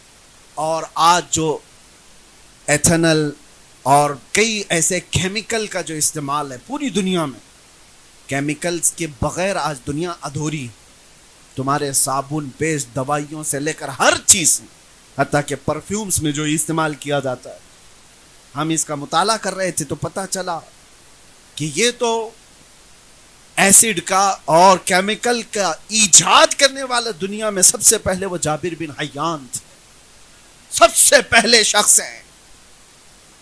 اور آج جو ایتھنل اور کئی ایسے کیمیکل کا جو استعمال ہے پوری دنیا میں، کیمیکلز کے بغیر آج دنیا ادھوری۔ تمہارے صابن، پیسٹ، دوائیوں سے لے کر ہر چیز، حتیٰ کہ پرفیومز میں جو استعمال کیا جاتا ہے، ہم اس کا مطالعہ کر رہے تھے تو پتہ چلا کہ یہ تو ایسڈ کا اور کیمیکل کا ایجاد کرنے والا دنیا میں سب سے پہلے وہ جابر بن حیان تھے، سب سے پہلے شخص ہیں۔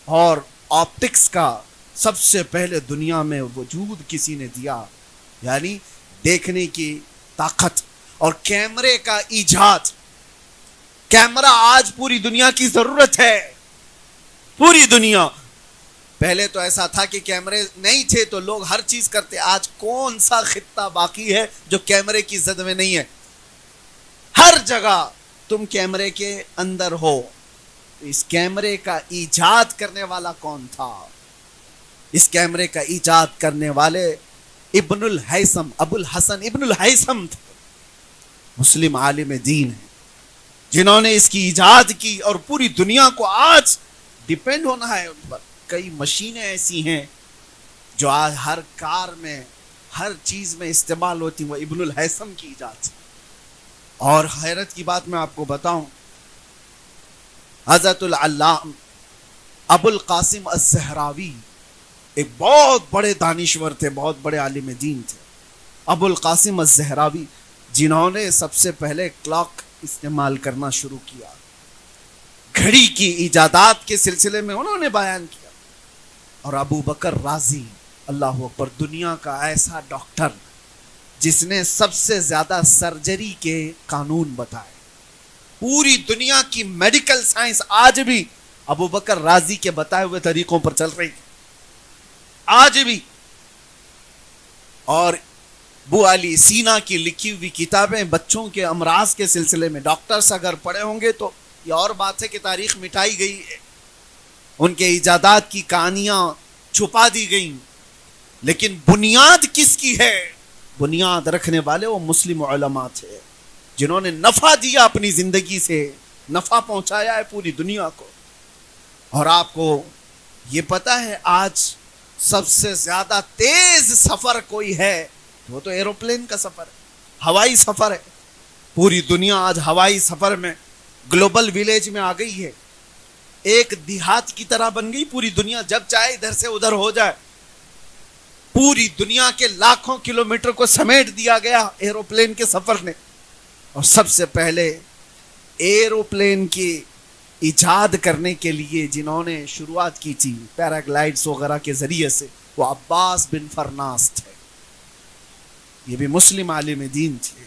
اور آپٹکس کا سب سے پہلے دنیا میں وجود کسی نے دیا، یعنی دیکھنے کی طاقت، اور کیمرے کا ایجاد۔ کیمرہ آج پوری دنیا کی ضرورت ہے، پوری دنیا۔ پہلے تو ایسا تھا کہ کیمرے نہیں تھے تو لوگ ہر چیز کرتے، آج کون سا خطہ باقی ہے جو کیمرے کی زد میں نہیں ہے؟ ہر جگہ تم کیمرے کے اندر ہو۔ اس کیمرے کا ایجاد کرنے والا کون تھا؟ اس کیمرے کا ایجاد کرنے والے ابن الہیثم، ابو الحسن ابن الہیثم تھے، مسلم عالم دین ہیں، جنہوں نے اس کی ایجاد کی، اور پوری دنیا کو آج ڈیپینڈ ہونا ہے ان پر۔ کئی مشینیں ایسی ہیں جو آج ہر کار میں، ہر چیز میں استعمال ہوتی ہیں، وہ ابن الہیثم کی ایجاد ہے۔ اور حیرت کی بات میں آپ کو بتاؤں، حضرت العلامہ ابو القاسم الزہراوی ایک بہت بڑے دانشور تھے، بہت بڑے عالم دین تھے، ابو القاسم گھڑی کی ایجادات کے سلسلے میں انہوں نے بیان کیا. اور ابو بکر رازی، اللہ اکبر، دنیا کا ایسا ڈاکٹر جس نے سب سے زیادہ سرجری کے قانون بتائے. پوری دنیا کی میڈیکل سائنس آج بھی ابو بکر رازی کے بتائے ہوئے طریقوں پر چل رہی ہے آج بھی. اور ابو علی سینا کی لکھی ہوئی کتابیں بچوں کے امراض کے سلسلے میں ڈاکٹرز اگر پڑھے ہوں گے تو یہ اور بات ہے کہ تاریخ مٹائی گئی ہے، ان کے ایجادات کی کہانیاں چھپا دی گئیں، لیکن بنیاد کس کی ہے؟ بنیاد رکھنے والے وہ مسلم علماء تھے جنہوں نے نفع دیا، اپنی زندگی سے نفع پہنچایا ہے پوری دنیا کو. اور آپ کو یہ پتا ہے آج سب سے زیادہ تیز سفر کوئی ہے وہ تو ایروپلین کا سفر ہے، ہوائی سفر ہے. پوری دنیا آج ہوائی سفر میں گلوبل ویلیج میں آ گئی ہے، ایک دیہات کی طرح بن گئی پوری دنیا، جب چاہے ادھر سے ادھر ہو جائے. پوری دنیا کے لاکھوں کلومیٹر کو سمیٹ دیا گیا ایروپلین کے سفر نے. اور سب سے پہلے ایروپلین کی ایجاد کرنے کے لیے جنہوں نے شروعات کی تھی پیراگلائڈز وغیرہ کے ذریعے سے، وہ عباس بن فرناس تھے. یہ بھی مسلم عالم دین تھے.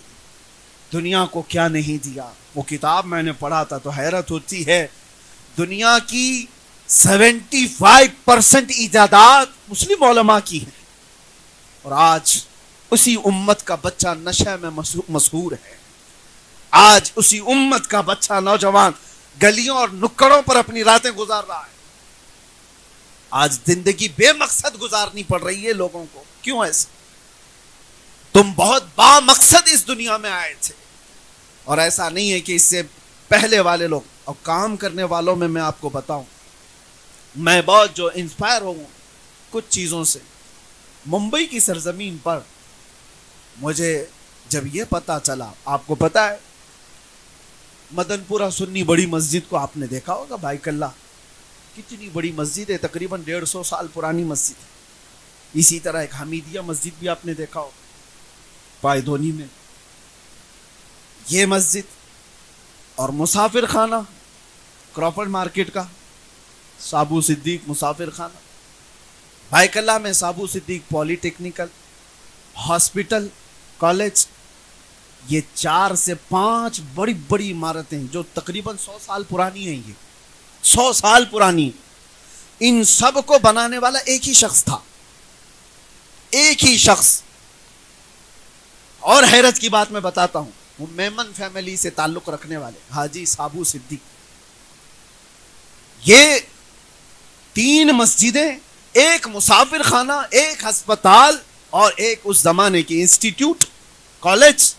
دنیا کو کیا نہیں دیا. وہ کتاب میں نے پڑھا تھا تو حیرت ہوتی ہے، دنیا کی 75% ایجادات مسلم علماء کی ہیں، اور آج اسی امت کا بچہ نشے میں مسحور ہے. آج اسی امت کا بچہ نوجوان گلیوں اور نکڑوں پر اپنی راتیں گزار رہا ہے. آج زندگی بے مقصد گزارنی پڑ رہی ہے لوگوں کو. کیوں ایسا؟ تم بہت با مقصد اس دنیا میں آئے تھے، اور ایسا نہیں ہے کہ اس سے پہلے والے لوگ. اور کام کرنے والوں میں آپ کو بتاؤں، میں بہت جو انسپائر ہوں کچھ چیزوں سے. ممبئی کی سرزمین پر مجھے جب یہ پتا چلا، آپ کو پتا ہے مدن پورہ سنی بڑی مسجد کو آپ نے دیکھا ہوگا، بھائی کلّہ کتنی بڑی مسجد ہے، تقریباً 150 سال پرانی مسجد ہے. اسی طرح ایک حمیدیہ مسجد بھی آپ نے دیکھا ہوگا پائیدونی میں. یہ مسجد اور مسافر خانہ کراپرڈ مارکیٹ کا سابو صدیق مسافر خانہ، بھائی کلّہ میں سابو صدیق پولی ٹیکنیکل ہاسپٹل کالج، یہ 4 سے 5 بڑی بڑی عمارتیں جو تقریباً 100 سال پرانی ہیں. یہ 100 سال پرانی. ان سب کو بنانے والا ایک ہی شخص تھا، ایک ہی شخص. اور حیرت کی بات میں بتاتا ہوں، وہ میمن فیملی سے تعلق رکھنے والے حاجی سابو صدیق. یہ 3 مسجدیں، ایک مسافر خانہ، ایک ہسپتال اور ایک اس زمانے کی انسٹیٹیوٹ کالج،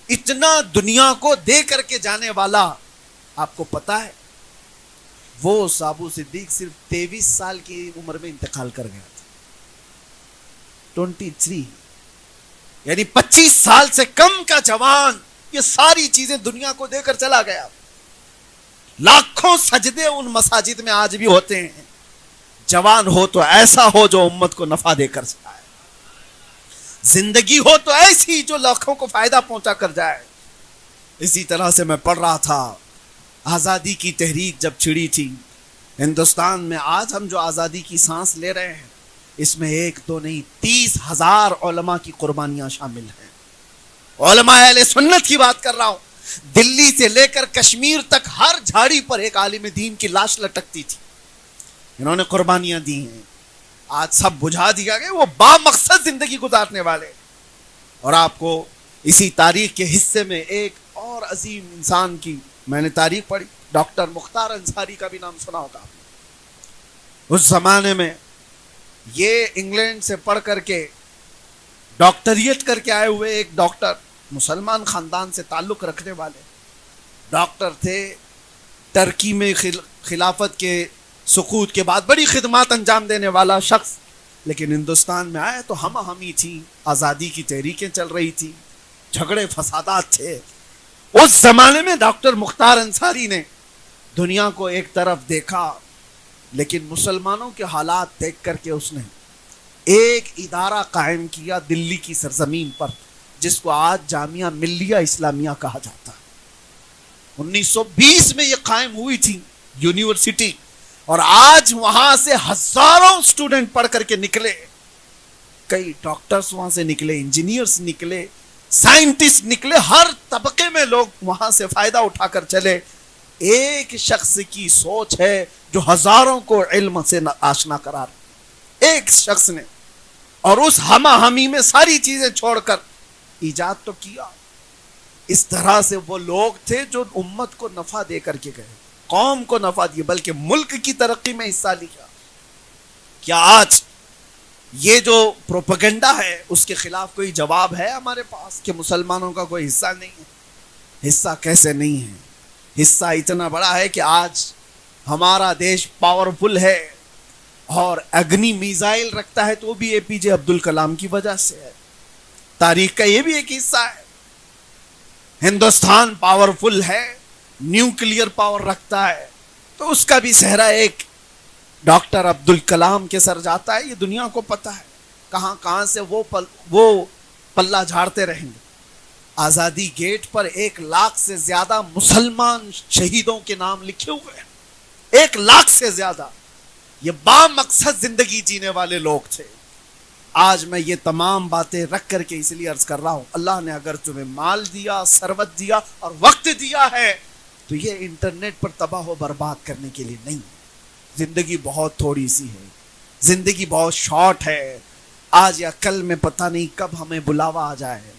اتنا دنیا کو دے کر کے جانے والا. آپ کو پتا ہے وہ سابو صدیق صرف 23 سال کی عمر میں انتقال کر گیا تھا. 23، یعنی 25 سال سے کم کا جوان یہ ساری چیزیں دنیا کو دے کر چلا گیا. لاکھوں سجدے ان مساجد میں آج بھی ہوتے ہیں. جوان ہو تو ایسا ہو جو امت کو نفع دے کر جائے، زندگی ہو تو ایسی جو لاکھوں کو فائدہ پہنچا کر جائے. اسی طرح سے میں پڑھ رہا تھا، آزادی کی تحریک جب چھڑی تھی ہندوستان میں، آج ہم جو آزادی کی سانس لے رہے ہیں اس میں 1 2 نہیں 30,000 علماء کی قربانیاں شامل ہیں. علماء اہل سنت کی بات کر رہا ہوں. دلی سے لے کر کشمیر تک ہر جھاڑی پر ایک عالم دین کی لاش لٹکتی تھی. انہوں نے قربانیاں دی ہیں. آج سب بجھا دیا گیا. وہ با مقصد زندگی گزارنے والے. اور آپ کو اسی تاریخ کے حصے میں ایک اور عظیم انسان کی میں نے تاریخ پڑھی، ڈاکٹر مختار انصاری کا بھی نام سنا ہوگا آپ نے. اس زمانے میں یہ انگلینڈ سے پڑھ کر کے ڈاکٹریٹ کر کے آئے ہوئے ایک ڈاکٹر، مسلمان خاندان سے تعلق رکھنے والے ڈاکٹر تھے. ترکی میں خلافت کے سقوط کے بعد بڑی خدمات انجام دینے والا شخص، لیکن ہندوستان میں آئے تو ہم ہمی تھی، آزادی کی تحریکیں چل رہی تھی، جھگڑے فسادات تھے. اس زمانے میں ڈاکٹر مختار انصاری نے دنیا کو ایک طرف دیکھا، لیکن مسلمانوں کے حالات دیکھ کر کے اس نے ایک ادارہ قائم کیا دلی کی سرزمین پر، جس کو آج جامعہ ملیہ اسلامیہ کہا جاتا ہے. 1920 میں یہ قائم ہوئی تھی یونیورسٹی، اور آج وہاں سے ہزاروں اسٹوڈنٹ پڑھ کر کے نکلے، کئی ڈاکٹرز وہاں سے نکلے، انجینئرز نکلے، سائنٹسٹ نکلے، ہر طبقے میں لوگ وہاں سے فائدہ اٹھا کر چلے۔ ایک شخص کی سوچ ہے جو ہزاروں کو علم سے آشنا کرا رہا، ایک شخص نے، اور اس ہمہ ہمی میں ساری چیزیں چھوڑ کر ایجاد تو کیا۔ اس طرح سے وہ لوگ تھے جو امت کو نفع دے کر کے گئے، قوم کو نفع دیا، بلکہ ملک کی ترقی میں حصہ لیا۔ کیا آج یہ جو پروپیگنڈا ہے اس کے خلاف کوئی جواب ہے ہمارے پاس کہ مسلمانوں کا کوئی حصہ نہیں ہے؟ حصہ کیسے نہیں ہے؟ حصہ اتنا بڑا ہے کہ آج ہمارا دیش پاورفل ہے، اور اگنی میزائل رکھتا ہے تو بھی اے پی جے عبد الکلام کی وجہ سے ہے۔ تاریخ کا یہ بھی ایک حصہ ہے۔ ہندوستان پاورفل ہے، نیوکلیئر پاور رکھتا ہے، تو اس کا بھی صحرا ایک ڈاکٹر عبد الکلام کے سر جاتا ہے۔ یہ دنیا کو پتہ ہے، کہاں کہاں سے وہ پلہ جھاڑتے رہیں گے۔ آزادی گیٹ پر 1 لاکھ سے زیادہ مسلمان شہیدوں کے نام لکھے ہوئے ہیں، 1 لاکھ سے زیادہ۔ یہ با مقصد زندگی جینے والے لوگ تھے۔ آج میں یہ تمام باتیں رکھ کر کے اس لیے عرض کر رہا ہوں، اللہ نے اگر تمہیں مال دیا، ثروت دیا اور وقت دیا ہے تو یہ انٹرنیٹ پر تباہ و برباد کرنے کے لیے نہیں۔ زندگی بہت تھوڑی سی ہے، زندگی بہت شارٹ ہے۔ آج یا کل میں پتہ نہیں کب ہمیں بلاوا آ جائے۔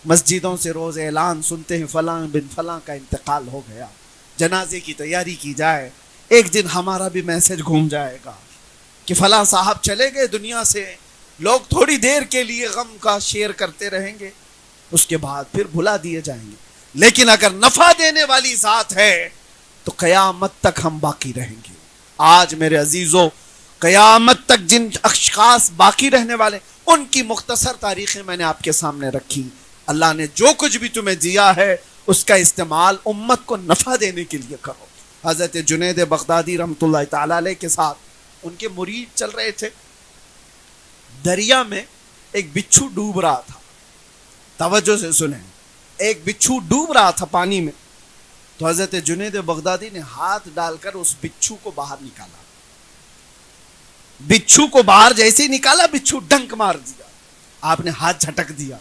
مسجدوں سے روز اعلان سنتے ہیں فلاں بن فلاں کا انتقال ہو گیا، جنازے کی تیاری کی جائے۔ ایک دن ہمارا بھی میسج گھوم جائے گا کہ فلاں صاحب چلے گئے دنیا سے۔ لوگ تھوڑی دیر کے لیے غم کا شیئر کرتے رہیں گے، اس کے بعد پھر بھلا دیے جائیں گے۔ لیکن اگر نفع دینے والی ذات ہے تو قیامت تک ہم باقی رہیں گے۔ آج میرے عزیزوں، قیامت تک جن اشخاص باقی رہنے والے، ان کی مختصر تاریخیں میں نے آپ کے سامنے رکھی۔ اللہ نے جو کچھ بھی تمہیں دیا ہے اس کا استعمال امت کو نفع دینے کے لیے کرو۔ حضرت جنید بغدادی رحمۃ اللہ تعالی علیہ کے ساتھ ان کے مرید چل رہے تھے، دریا میں ایک بچھو ڈوب رہا تھا۔ توجہ سے سنیں، ایک بچھو ڈوب رہا تھا پانی میں، تو حضرت جنید بغدادی نے ہاتھ ڈال کر اس بچھو کو باہر نکالا۔ بچھو کو باہر جیسے ہی نکالا، بچھو ڈنک مار دیا، آپ نے ہاتھ جھٹک دیا۔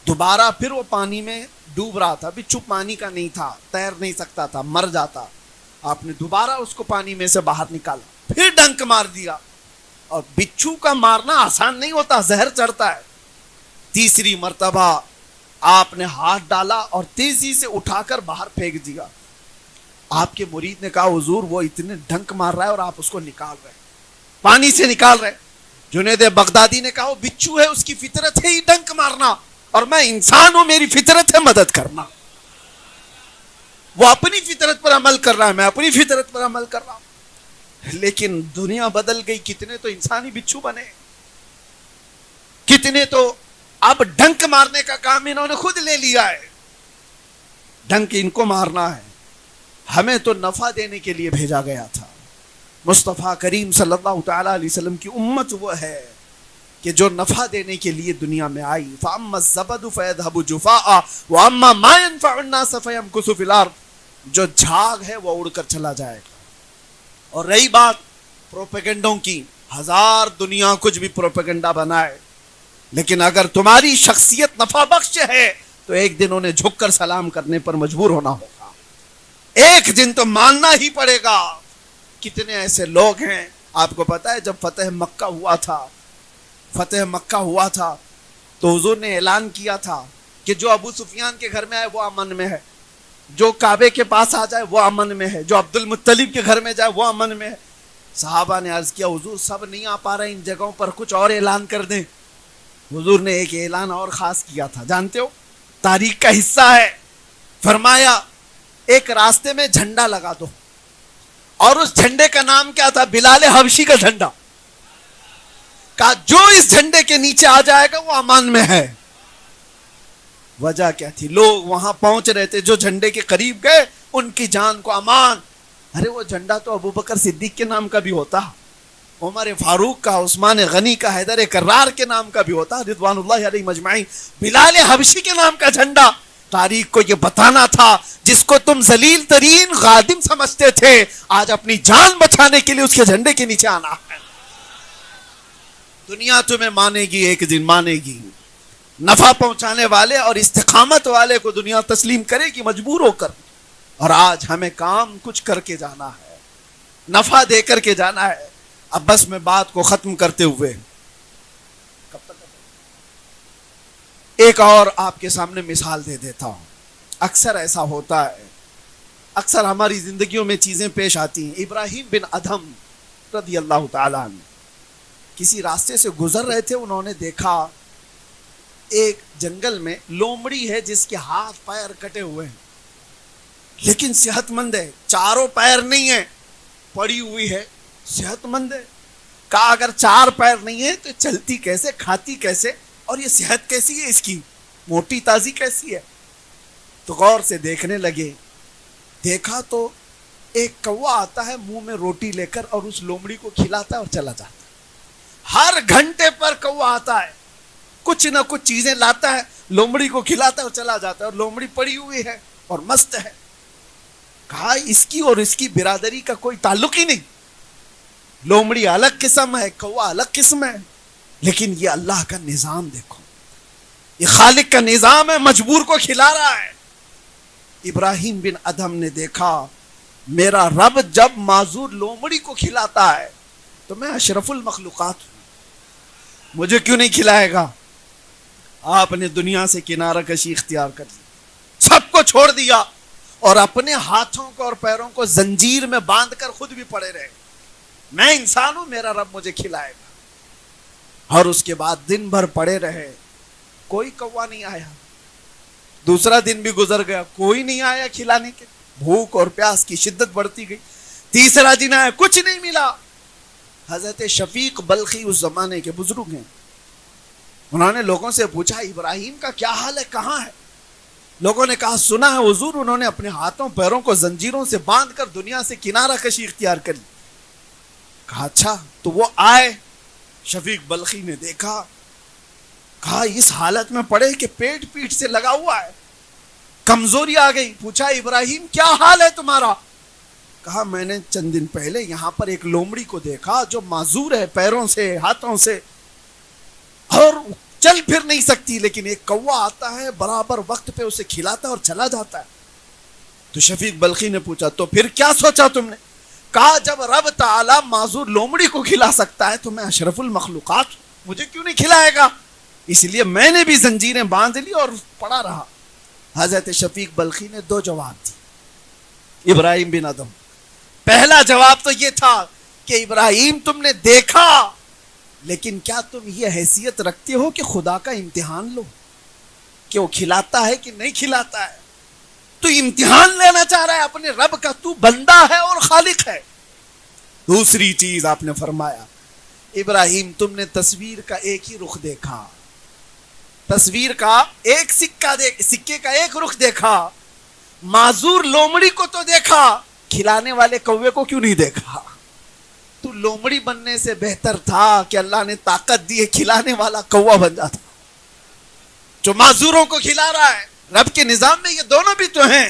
دوبارہ پھر وہ پانی میں ڈوب رہا تھا، بچھو پانی کا نہیں تھا، تیر نہیں سکتا تھا، مر جاتا۔ آپ نے دوبارہ اس کو پانی میں سے باہر نکالا، پھر ڈنک مار دیا۔ اور بچھو کا مارنا آسان نہیں ہوتا، زہر چڑھتا ہے۔ تیسری مرتبہ آپ نے ہاتھ ڈالا اور تیزی سے اٹھا کر باہر پھینک دیا۔ آپ کے مرید نے کہا حضور وہ اتنے ڈنک مار رہا ہے اور آپ اس کو نکال رہے، پانی سے نکال رہے۔ جنید بغدادی نے کہا وہ بچھو ہے، اس کی فطرت ہے ہی ڈنک مارنا، اور میں انسان ہوں، میری فطرت ہے مدد کرنا۔ وہ اپنی فطرت پر عمل کر رہا ہے، میں اپنی فطرت پر عمل کر رہا ہوں۔ لیکن دنیا بدل گئی، کتنے تو انسانی بچھو بنے، کتنے تو اب ڈنک مارنے کا کام انہوں نے خود لے لیا ہے۔ ڈنک ان کو مارنا ہے، ہمیں تو نفع دینے کے لیے بھیجا گیا تھا۔ مصطفیٰ کریم صلی اللہ تعالی علیہ وسلم کی امت وہ ہے کہ جو نفع دینے کے لیے دنیا میں آئی۔ فَأَمَّا الزَّبَدُ فَيَذْهَبُ جُفَاءً وَأَمَّا مَا يَنفَعُ النَّاسَ فَيَمْكُثُ فِي الْأَرْضِ، جو جھاگ ہے وہ اڑ کر چلا جائے گا۔ اور رہی بات پروپیگنڈوں کی، ہزار دنیا کچھ بھی پروپیگنڈا بنائے، لیکن اگر تمہاری شخصیت نفع بخش ہے تو ایک دن انہیں جھک کر سلام کرنے پر مجبور ہونا ہوگا، ایک دن تو ماننا ہی پڑے گا۔ کتنے ایسے لوگ ہیں، آپ کو پتا ہے جب فتح مکہ ہوا تھا تو حضور نے اعلان کیا تھا کہ جو ابو سفیان کے گھر میں آئے وہ امن میں ہے، جو کعبے کے پاس آ جائے وہ امن میں ہے، جو عبد المطلب کے گھر میں جائے وہ امن میں ہے۔ صحابہ نے عرض کیا حضور سب نہیں آ پا رہے، ان جگہوں پر کچھ اور اعلان کر دیں۔ حضور نے ایک اعلان اور خاص کیا تھا، جانتے ہو، تاریخ کا حصہ ہے۔ فرمایا ایک راستے میں جھنڈا لگا دو، اور اس جھنڈے کا نام کیا تھا؟ بلال حبشی کا جھنڈا۔ کہا جو اس جھنڈے کے نیچے آ جائے گا وہ امان میں ہے۔ وجہ کیا تھی؟ لوگ وہاں پہنچ رہے تھے، جو جھنڈے کے قریب گئے ان کی جان کو امان۔ ارے وہ جھنڈا تو ابو بکر صدیق کے نام کا بھی ہوتا، عمر فاروق کا، عثمان غنی کا، حیدر کرار کے نام کا بھی ہوتا، رضوان اللہ علیہ مجمعین۔ بلال حبشی کے نام کا جھنڈا تاریخ کو یہ بتانا تھا جس کو تم ذلیل ترین خادم سمجھتے تھے، آج اپنی جان بچانے کے لیے اس کے جھنڈے کے نیچے آنا ہے۔ دنیا تمہیں مانے گی، ایک دن مانے گی۔ نفع پہنچانے والے اور استقامت والے کو دنیا تسلیم کرے گی مجبور ہو کر، اور آج ہمیں کام کچھ کر کے جانا ہے، نفع دے کر کے جانا ہے۔ اب بس میں بات کو ختم کرتے ہوئے ایک اور آپ کے سامنے مثال دے دیتا ہوں۔ اکثر ایسا ہوتا ہے، اکثر ہماری زندگیوں میں چیزیں پیش آتی ہیں۔ ابراہیم بن ادھم رضی اللہ تعالیٰ عنہ کسی راستے سے گزر رہے تھے، انہوں نے دیکھا ایک جنگل میں لومڑی ہے جس کے ہاتھ پیر کٹے ہوئے ہیں، لیکن صحت مند ہے، چاروں پیر نہیں ہے، پڑی ہوئی ہے، صحت مند ہے۔ کہا اگر چار پیر نہیں ہے تو چلتی کیسے، کھاتی کیسے، اور یہ صحت کیسی ہے اس کی، موٹی تازی کیسی ہے؟ تو غور سے دیکھنے لگے، دیکھا تو ایک کوا آتا ہے منہ میں روٹی لے کر اور اس لومڑی کو کھلاتا ہے اور چلا جاتا ہے۔ ہر گھنٹے پر کوا آتا ہے، کچھ نہ کچھ چیزیں لاتا ہے، لومڑی کو کھلاتا ہے اور چلا جاتا ہے، اور لومڑی پڑی ہوئی ہے اور مست ہے۔ کہا اس کی اور اس کی برادری کا کوئی تعلق ہی نہیں، لومڑی الگ قسم ہے، کوا الگ قسم ہے، لیکن یہ اللہ کا نظام دیکھو، یہ خالق کا نظام ہے، مجبور کو کھلا رہا ہے۔ ابراہیم بن ادھم نے دیکھا میرا رب جب معذور لومڑی کو کھلاتا ہے تو میں اشرف المخلوقات ہوں، مجھے کیوں نہیں کھلائے گا؟ آپ نے دنیا سے کنارہ کشی اختیار کر لی، سب کو چھوڑ دیا اور اپنے ہاتھوں کو اور پیروں کو زنجیر میں باندھ کر خود بھی پڑے رہے، میں انسان ہوں، میرا رب مجھے کھلائے گا۔ اور اس کے بعد دن بھر پڑے رہے، کوئی کوا نہیں آیا۔ دوسرا دن بھی گزر گیا، کوئی نہیں آیا کھلانے کے، بھوک اور پیاس کی شدت بڑھتی گئی۔ تیسرا دن آیا، کچھ نہیں ملا۔ حضرت شفیق بلخی اس زمانے کے بزرگ ہیں، انہوں نے لوگوں سے پوچھا ابراہیم کا کیا حال ہے، کہاں ہے؟ لوگوں نے کہا سنا ہے حضور انہوں نے اپنے ہاتھوں پیروں کو زنجیروں سے باندھ کر دنیا سے کنارہ کشی اختیار کر لی۔ کہا اچھا، تو وہ آئے، شفیق بلخی نے دیکھا، کہا اس حالت میں پڑے کہ پیٹ پیٹ سے لگا ہوا ہے، کمزوری آ گئی۔ پوچھا ابراہیم کیا حال ہے تمہارا؟ کہا میں نے چند دن پہلے یہاں پر ایک لومڑی کو دیکھا جو معذور ہے پیروں سے ہاتھوں سے اور چل پھر نہیں سکتی، لیکن ایک کوا آتا ہے برابر وقت پہ اسے کھلاتا ہے اور چلا جاتا ہے۔ تو شفیق بلخی نے پوچھا تو پھر کیا سوچا تم نے؟ کہا جب رب تعالی معذور لومڑی کو کھلا سکتا ہے تو میں اشرف المخلوقات مجھے کیوں نہیں کھلائے گا؟ اس لیے میں نے بھی زنجیریں باندھ لی اور پڑا رہا۔ حضرت شفیق بلخی نے دو جواب دی ابراہیم بن ادھم۔ پہلا جواب تو یہ تھا کہ ابراہیم تم نے دیکھا، لیکن کیا تم یہ حیثیت رکھتے ہو کہ خدا کا امتحان لو کہ وہ کھلاتا ہے کہ نہیں کھلاتا ہے؟ تو امتحان لینا چاہ رہا ہے اپنے رب کا، تو بندہ ہے اور خالق ہے۔ دوسری چیز آپ نے فرمایا ابراہیم تم نے تصویر کا ایک ہی رخ دیکھا، تصویر کا ایک سکے کا ایک رخ دیکھا، معذور لومڑی کو تو دیکھا، کھلانے والے کوے کو کیوں نہیں دیکھا؟ تو لومڑی بننے سے بہتر تھا کہ اللہ نے طاقت دی ہے کھلانے والا کوا بن جاتا جو معذوروں کو کھلا رہا ہے۔ رب کے نظام میں یہ دونوں بھی تو ہیں،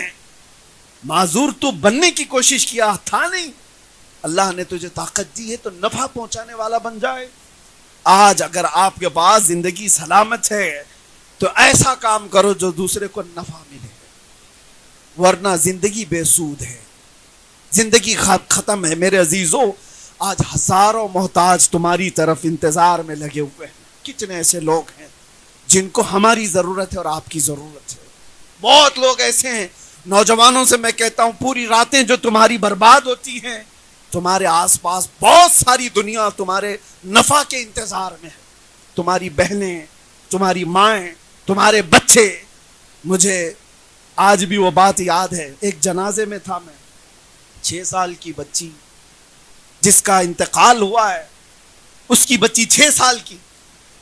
معذور تو بننے کی کوشش کیا تھا نہیں، اللہ نے تجھے طاقت دی ہے تو نفع پہنچانے والا بن جائے۔ آج اگر آپ کے پاس زندگی سلامت ہے تو ایسا کام کرو جو دوسرے کو نفع ملے، ورنہ زندگی بے سود ہے، زندگی ختم ہے۔ میرے عزیزو آج ہزاروں محتاج تمہاری طرف انتظار میں لگے ہوئے ہیں، کتنے ایسے لوگ ہیں جن کو ہماری ضرورت ہے اور آپ کی ضرورت ہے۔ بہت لوگ ایسے ہیں، نوجوانوں سے میں کہتا ہوں پوری راتیں جو تمہاری برباد ہوتی ہیں، تمہارے آس پاس بہت ساری دنیا تمہارے نفع کے انتظار میں ہے، تمہاری بہنیں، تمہاری مائیں، تمہارے بچے۔ مجھے آج بھی وہ بات یاد ہے، ایک جنازے میں تھا میں، 6 سال کی بچی جس کا انتقال ہوا ہے، اس کی بچی 6 سال کی،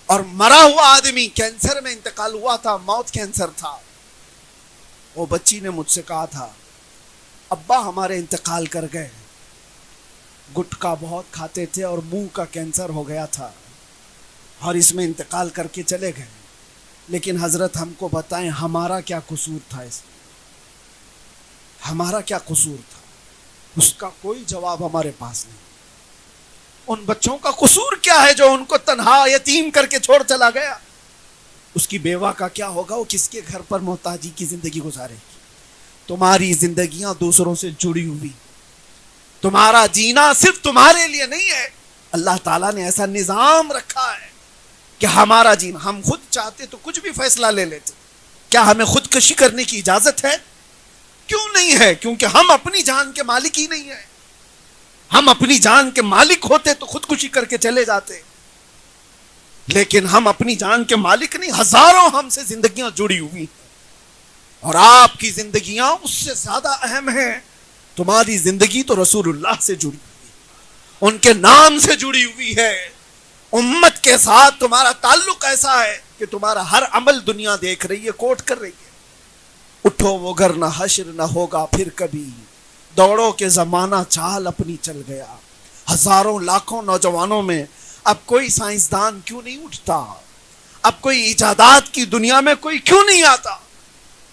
اور مرا ہوا آدمی کینسر میں انتقال ہوا تھا، موت کینسر تھا۔ وہ بچی نے مجھ سے کہا تھا ابا ہمارے انتقال کر گئے، گٹکا بہت کھاتے تھے اور منہ کا کینسر ہو گیا تھا اور اس میں انتقال کر کے چلے گئے۔ لیکن حضرت ہم کو بتائیں ہمارا کیا قصور تھا اس میں؟ ہمارا کیا قصور تھا؟ اس کا کوئی جواب ہمارے پاس نہیں۔ ان بچوں کا قصور کیا ہے جو ان کو تنہا یتیم کر کے چھوڑ چلا گیا؟ اس کی بیوہ کا کیا ہوگا؟ وہ کس کے گھر پر محتاجی کی زندگی گزارے گی؟ تمہاری زندگیاں دوسروں سے جڑی ہوئی، تمہارا جینا صرف تمہارے لیے نہیں ہے۔ اللہ تعالیٰ نے ایسا نظام رکھا ہے کہ ہمارا جینا، ہم خود چاہتے تو کچھ بھی فیصلہ لے لیتے، کیا ہمیں خودکشی کرنے کی اجازت ہے؟ کیوں نہیں ہے؟ کیونکہ ہم اپنی جان کے مالک ہی نہیں ہیں۔ ہم اپنی جان کے مالک ہوتے تو خودکشی کر کے چلے جاتے، لیکن ہم اپنی جان کے مالک نہیں۔ ہزاروں ہم سے زندگیاں جڑی ہوئی ہیں، اور آپ کی زندگیاں اس سے زیادہ اہم ہیں۔ تمہاری زندگی تو رسول اللہ سے جڑی ہوئی، ان کے نام سے جڑی ہوئی ہے۔ امت کے ساتھ تمہارا تعلق ایسا ہے کہ تمہارا ہر عمل دنیا دیکھ رہی ہے، کوٹ کر رہی ہے۔ اٹھو مگر نہ حشر نہ ہوگا پھر کبھی، دوڑو کے زمانہ چال اپنی چل گیا۔ ہزاروں لاکھوں نوجوانوں میں اب کوئی سائنسدان کیوں نہیں اٹھتا؟ اب کوئی ایجادات کی دنیا میں کوئی کیوں نہیں آتا؟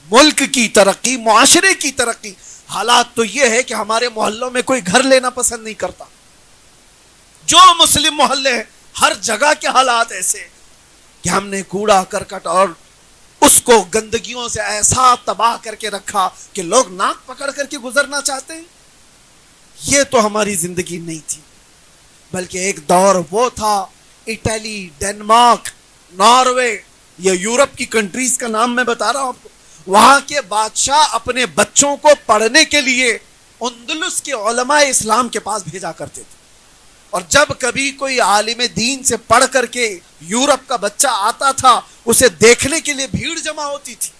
ملک کی ترقی، معاشرے کی ترقی، حالات تو یہ ہے کہ ہمارے محلوں میں کوئی گھر لینا پسند نہیں کرتا۔ جو مسلم محلے ہیں ہر جگہ کے حالات ایسے کہ ہم نے کوڑا کرکٹ اور اس کو گندگیوں سے ایسا تباہ کر کے رکھا کہ لوگ ناک پکڑ کر کے گزرنا چاہتے ہیں۔ یہ تو ہماری زندگی نہیں تھی، بلکہ ایک دور وہ تھا، اٹلی، ڈنمارک، ناروے، یہ یورپ کی کنٹریز کا نام میں بتا رہا ہوں آپ کو، وہاں کے بادشاہ اپنے بچوں کو پڑھنے کے لیے اندلس کے علماء اسلام کے پاس بھیجا کرتے تھے، اور جب کبھی کوئی عالم دین سے پڑھ کر کے یورپ کا بچہ آتا تھا، اسے دیکھنے کے لیے بھیڑ جمع ہوتی تھی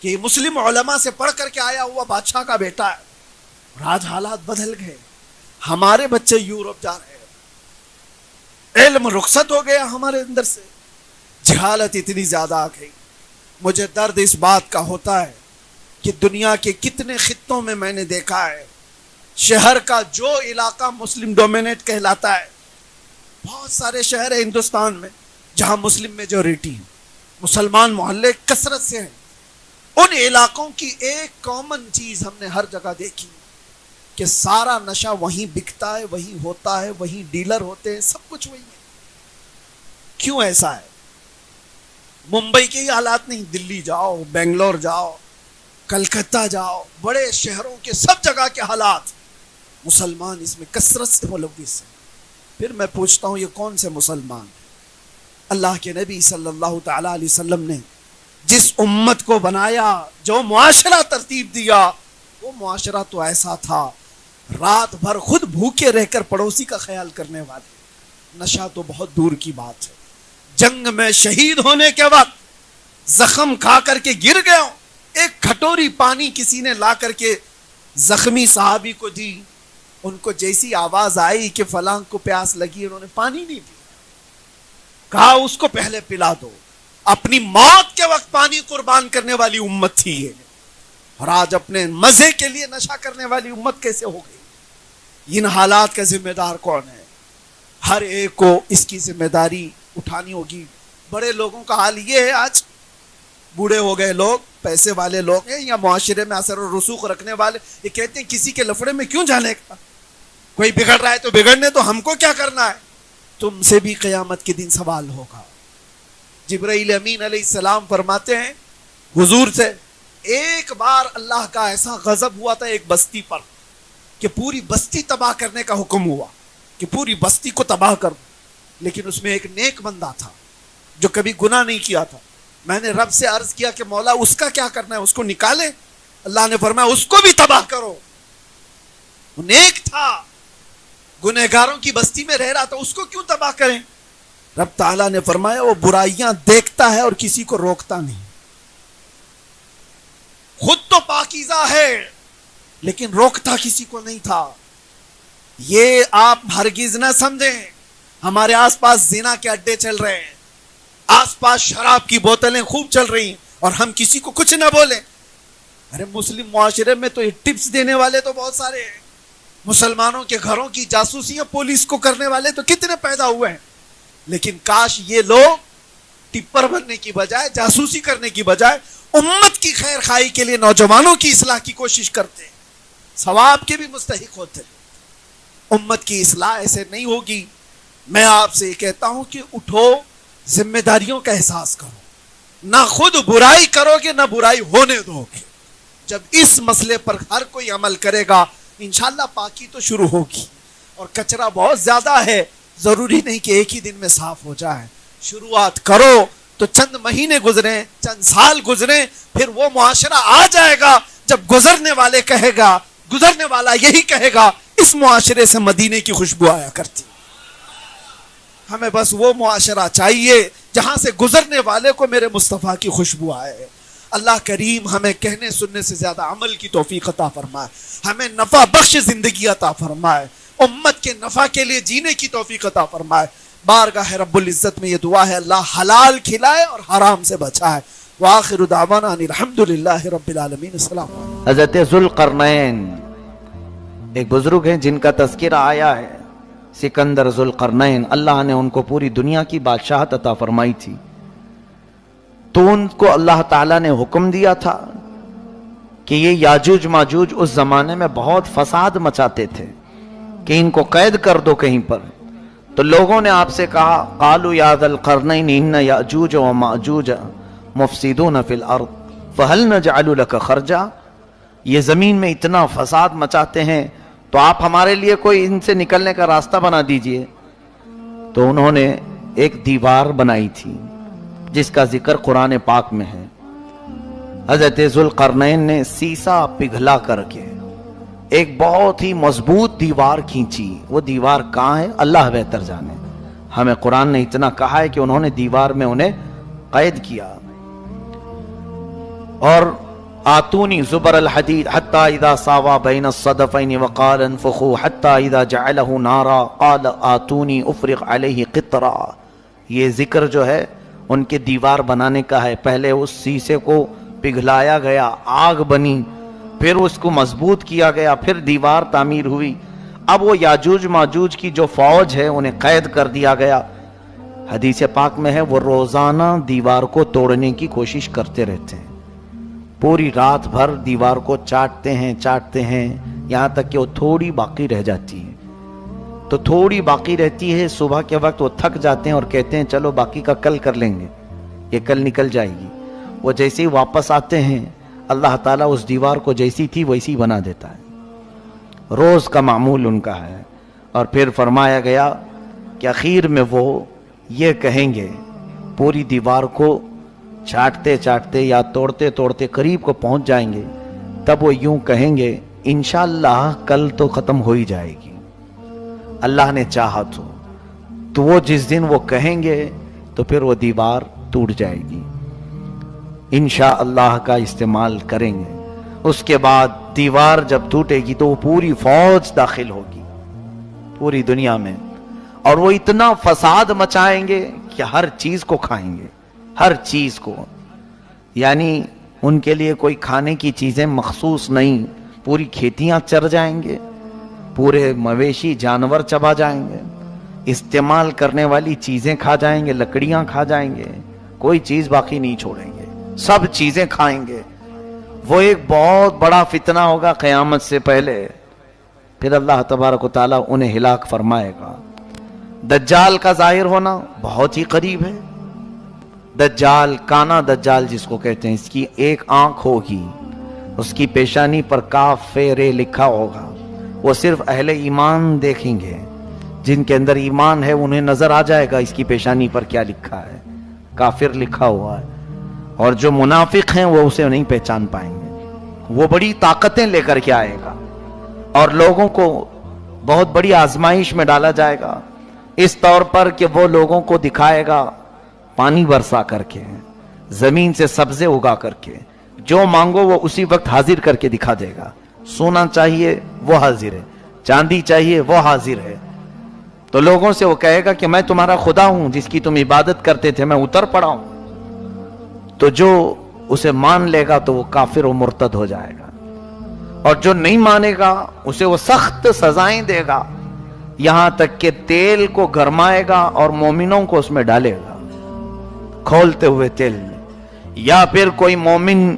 کہ مسلم علماء سے پڑھ کر کے آیا ہوا بادشاہ کا بیٹا ہے۔ اور آج حالات بدل گئے، ہمارے بچے یورپ جا رہے ہیں، علم رخصت ہو گیا ہمارے اندر سے، جہالت اتنی زیادہ آ گئی۔ مجھے درد اس بات کا ہوتا ہے کہ دنیا کے کتنے خطوں میں میں نے دیکھا ہے، شہر کا جو علاقہ مسلم ڈومینیٹ کہلاتا ہے، بہت سارے شہر ہیں ہندوستان میں جہاں مسلم میجورٹی ہے، مسلمان محلے کثرت سے ہیں، ان علاقوں کی ایک کامن چیز ہم نے ہر جگہ دیکھی کہ سارا نشہ وہیں بکتا ہے، وہیں ہوتا ہے، وہیں ڈیلر ہوتے ہیں، سب کچھ وہی ہے۔ کیوں ایسا ہے؟ ممبئی کے ہی حالات نہیں، دلی جاؤ، بنگلور جاؤ، کلکتہ جاؤ، بڑے شہروں کے سب جگہ کے حالات، مسلمان اس میں کثرت سے ملوث ہیں۔ پھر میں پوچھتا ہوں یہ کون سے مسلمان ہیں؟ اللہ کے نبی صلی اللہ تعالی علیہ وسلم نے جس امت کو بنایا، جو معاشرہ ترتیب دیا، وہ معاشرہ تو ایسا تھا، رات بھر خود بھوکے رہ کر پڑوسی کا خیال کرنے والے۔ نشہ تو بہت دور کی بات ہے، جنگ میں شہید ہونے کے وقت زخم کھا کر کے گر گئے ہوں، ایک کھٹوری پانی کسی نے لا کر کے زخمی صحابی کو دی، ان کو جیسی آواز آئی کہ فلاں کو پیاس لگی، انہوں نے پانی نہیں پیا، کہا اس کو پہلے پلا دو۔ اپنی موت کے وقت پانی قربان کرنے والی امت تھی یہ، اور آج اپنے مزے کے لیے نشہ کرنے والی امت کیسے ہو گئی؟ ان حالات کا ذمہ دار کون ہے؟ ہر ایک کو اس کی ذمہ داری اٹھانی ہوگی۔ بڑے لوگوں کا حال یہ ہے، آج بوڑھے ہو گئے لوگ، پیسے والے لوگ ہیں یا معاشرے میں اثر و رسوخ رکھنے والے، یہ کہتے ہیں کسی کے لفڑے میں کیوں جانے کا، کوئی بگڑ رہا ہے تو بگڑنے تو ہم کو کیا کرنا ہے؟ تم سے بھی قیامت کے دن سوال ہوگا۔ جبرائیل امین علیہ السلام فرماتے ہیں حضور سے، ایک بار اللہ کا ایسا غضب ہوا تھا ایک بستی پر کہ پوری بستی تباہ کرنے کا حکم ہوا کہ پوری بستی کو تباہ کر دو، لیکن اس میں ایک نیک بندہ تھا جو کبھی گناہ نہیں کیا تھا۔ میں نے رب سے عرض کیا کہ مولا اس کا کیا کرنا ہے، اس کو نکالے؟ اللہ نے فرمایا اس کو بھی تباہ کرو، وہ نیک تھا، گنہگاروں کی بستی میں رہ رہا تھا، اس کو کیوں تباہ کریں؟ رب تعالیٰ نے فرمایا وہ برائیاں دیکھتا ہے اور کسی کو روکتا نہیں، خود تو پاکیزہ ہے لیکن روکتا کسی کو نہیں تھا۔ یہ آپ ہرگز نہ سمجھیں ہمارے آس پاس زنا کے اڈے چل رہے ہیں، آس پاس شراب کی بوتلیں خوب چل رہی ہیں اور ہم کسی کو کچھ نہ بولیں۔ ارے مسلم معاشرے میں تو یہ ٹپس دینے والے تو بہت سارے ہیں، مسلمانوں کے گھروں کی جاسوسیاں پولیس کو کرنے والے تو کتنے پیدا ہوئے ہیں، لیکن کاش یہ لوگ ٹپر بننے کی بجائے، جاسوسی کرنے کی بجائے امت کی خیر خواہی کے لیے نوجوانوں کی اصلاح کی کوشش کرتے ہیں، ثواب کے بھی مستحق ہوتے ہیں۔ امت کی اصلاح ایسے نہیں ہوگی۔ میں آپ سے یہ کہتا ہوں کہ اٹھو، ذمہ داریوں کا احساس کرو، نہ خود برائی کرو گے نہ برائی ہونے دو گے۔ جب اس مسئلے پر ہر کوئی عمل کرے گا انشاءاللہ پاکی تو شروع ہوگی۔ اور کچرا بہت زیادہ ہے، ضروری نہیں کہ ایک ہی دن میں صاف ہو جائے۔ شروعات کرو تو چند مہینے گزریں، چند سال گزریں، پھر وہ معاشرہ آ جائے گا جب گزرنے والے کہے گا، گزرنے والا یہی کہے گا اس معاشرے سے مدینے کی خوشبو آیا کرتی۔ ہمیں بس وہ معاشرہ چاہیے جہاں سے گزرنے والے کو میرے مصطفیٰ کی خوشبو آئے۔ اللہ کریم ہمیں کہنے سننے سے زیادہ عمل کی توفیق عطا فرمائے، ہمیں نفع بخش زندگی عطا فرمائے، امت کے نفع کے لیے جینے کی توفیق عطا فرمائے۔ بارگاہ رب العزت میں یہ دعا ہے اللہ حلال کھلائے اور حرام سے بچائے۔ وآخر دعوانا ان الحمدللہ رب العالمین۔ السلام علیکم۔ حضرت ذوالقرنین ایک بزرگ ہیں جن کا تذکرہ آیا ہے، سکندر ذوالقرنین، اللہ نے ان کو پوری دنیا کی بادشاہت عطا فرمائی تھی، تو ان کو اللہ تعالیٰ نے حکم دیا تھا کہ یہ یاجوج ماجوج اس زمانے میں بہت فساد مچاتے تھے کہ ان کو قید کر دو کہیں پر۔ تو لوگوں نے آپ سے کہا قالوا یا ذا القرنین ان یاجوج و ماجوج مفسدون فی الارض فہل نجعل لک خرجا، یہ زمین میں اتنا فساد مچاتے ہیں تو آپ ہمارے لیے کوئی ان سے نکلنے کا راستہ بنا دیجئے۔ تو انہوں نے ایک دیوار بنائی تھی جس کا ذکر قرآن پاک میں ہے۔ حضرت ذوالقرنین نے سیسا پگھلا کر کے ایک بہت ہی مضبوط دیوار کھینچی۔ وہ دیوار کہاں ہے اللہ بہتر جانے، ہمیں قرآن نے اتنا کہا ہے کہ انہوں نے دیوار میں انہیں قید کیا۔ اور آتونی زبر الحدید حتی اذا ساوا بین الصدفین وقال انفخوا حتی اذا جعلہ نارا قال آتونی افرغ علیہ قطرا، یہ ذکر جو ہے ان کے دیوار بنانے کا ہے۔ پہلے اس سیسے کو پگھلایا گیا، آگ بنی، پھر اس کو مضبوط کیا گیا، پھر دیوار تعمیر ہوئی۔ اب وہ یاجوج ماجوج کی جو فوج ہے انہیں قید کر دیا گیا۔ حدیث پاک میں ہے وہ روزانہ دیوار کو توڑنے کی کوشش کرتے رہتے ہیں، پوری رات بھر دیوار کو چاٹتے ہیں یہاں تک کہ وہ تھوڑی باقی رہ جاتی ہے۔ تو تھوڑی باقی رہتی ہے، صبح کے وقت وہ تھک جاتے ہیں اور کہتے ہیں چلو باقی کا کل کر لیں گے، یہ کل نکل جائے گی۔ وہ جیسے ہی واپس آتے ہیں اللہ تعالیٰ اس دیوار کو جیسی تھی ویسی بنا دیتا ہے۔ روز کا معمول ان کا ہے۔ اور پھر فرمایا گیا کہ اخیر میں وہ یہ کہیں گے، پوری دیوار کو چاٹتے چاٹتے یا توڑتے توڑتے قریب کو پہنچ جائیں گے، تب وہ یوں کہیں گے انشاءاللہ کل تو ختم ہو ہی جائے گی، اللہ نے چاہا تو وہ جس دن وہ کہیں گے تو پھر وہ دیوار ٹوٹ جائے گی، انشاءاللہ کا استعمال کریں گے۔ اس کے بعد دیوار جب ٹوٹے گی تو وہ پوری فوج داخل ہوگی پوری دنیا میں، اور وہ اتنا فساد مچائیں گے کہ ہر چیز کو کھائیں گے، ہر چیز کو، یعنی ان کے لیے کوئی کھانے کی چیزیں مخصوص نہیں، پوری کھیتیاں چر جائیں گے، پورے مویشی جانور چبا جائیں گے، استعمال کرنے والی چیزیں کھا جائیں گے، لکڑیاں کھا جائیں گے، کوئی چیز باقی نہیں چھوڑیں گے، سب چیزیں کھائیں گے۔ وہ ایک بہت بڑا فتنہ ہوگا قیامت سے پہلے، پھر اللہ تبارک و تعالیٰ انہیں ہلاک فرمائے گا۔ دجال کا ظاہر ہونا بہت ہی قریب ہے۔ دجال، کانا دجال جس کو کہتے ہیں، اس کی ایک آنکھ ہوگی، اس کی پیشانی پر کاف رے لکھا ہوگا، وہ صرف اہل ایمان دیکھیں گے، جن کے اندر ایمان ہے انہیں نظر آ جائے گا اس کی پیشانی پر کیا لکھا ہے، کافر لکھا ہوا ہے، اور جو منافق ہیں وہ اسے نہیں پہچان پائیں گے۔ وہ بڑی طاقتیں لے کر کے آئے گا اور لوگوں کو بہت بڑی آزمائش میں ڈالا جائے گا، اس طور پر کہ وہ لوگوں کو دکھائے گا پانی برسا کر کے، زمین سے سبزے اگا کر کے، جو مانگو وہ اسی وقت حاضر کر کے دکھا دے گا۔ سونا چاہیے وہ حاضر ہے، چاندی چاہیے وہ حاضر ہے۔ تو لوگوں سے وہ کہے گا کہ میں تمہارا خدا ہوں جس کی تم عبادت کرتے تھے، میں اتر پڑا ہوں۔ تو جو اسے مان لے گا تو وہ کافر و مرتد ہو جائے گا، اور جو نہیں مانے گا اسے وہ سخت سزائیں دے گا، یہاں تک کہ تیل کو گرمائے گا اور مومنوں کو اس میں ڈالے گا۔ کھولتے ہوئے تل، یا پھر کوئی مومن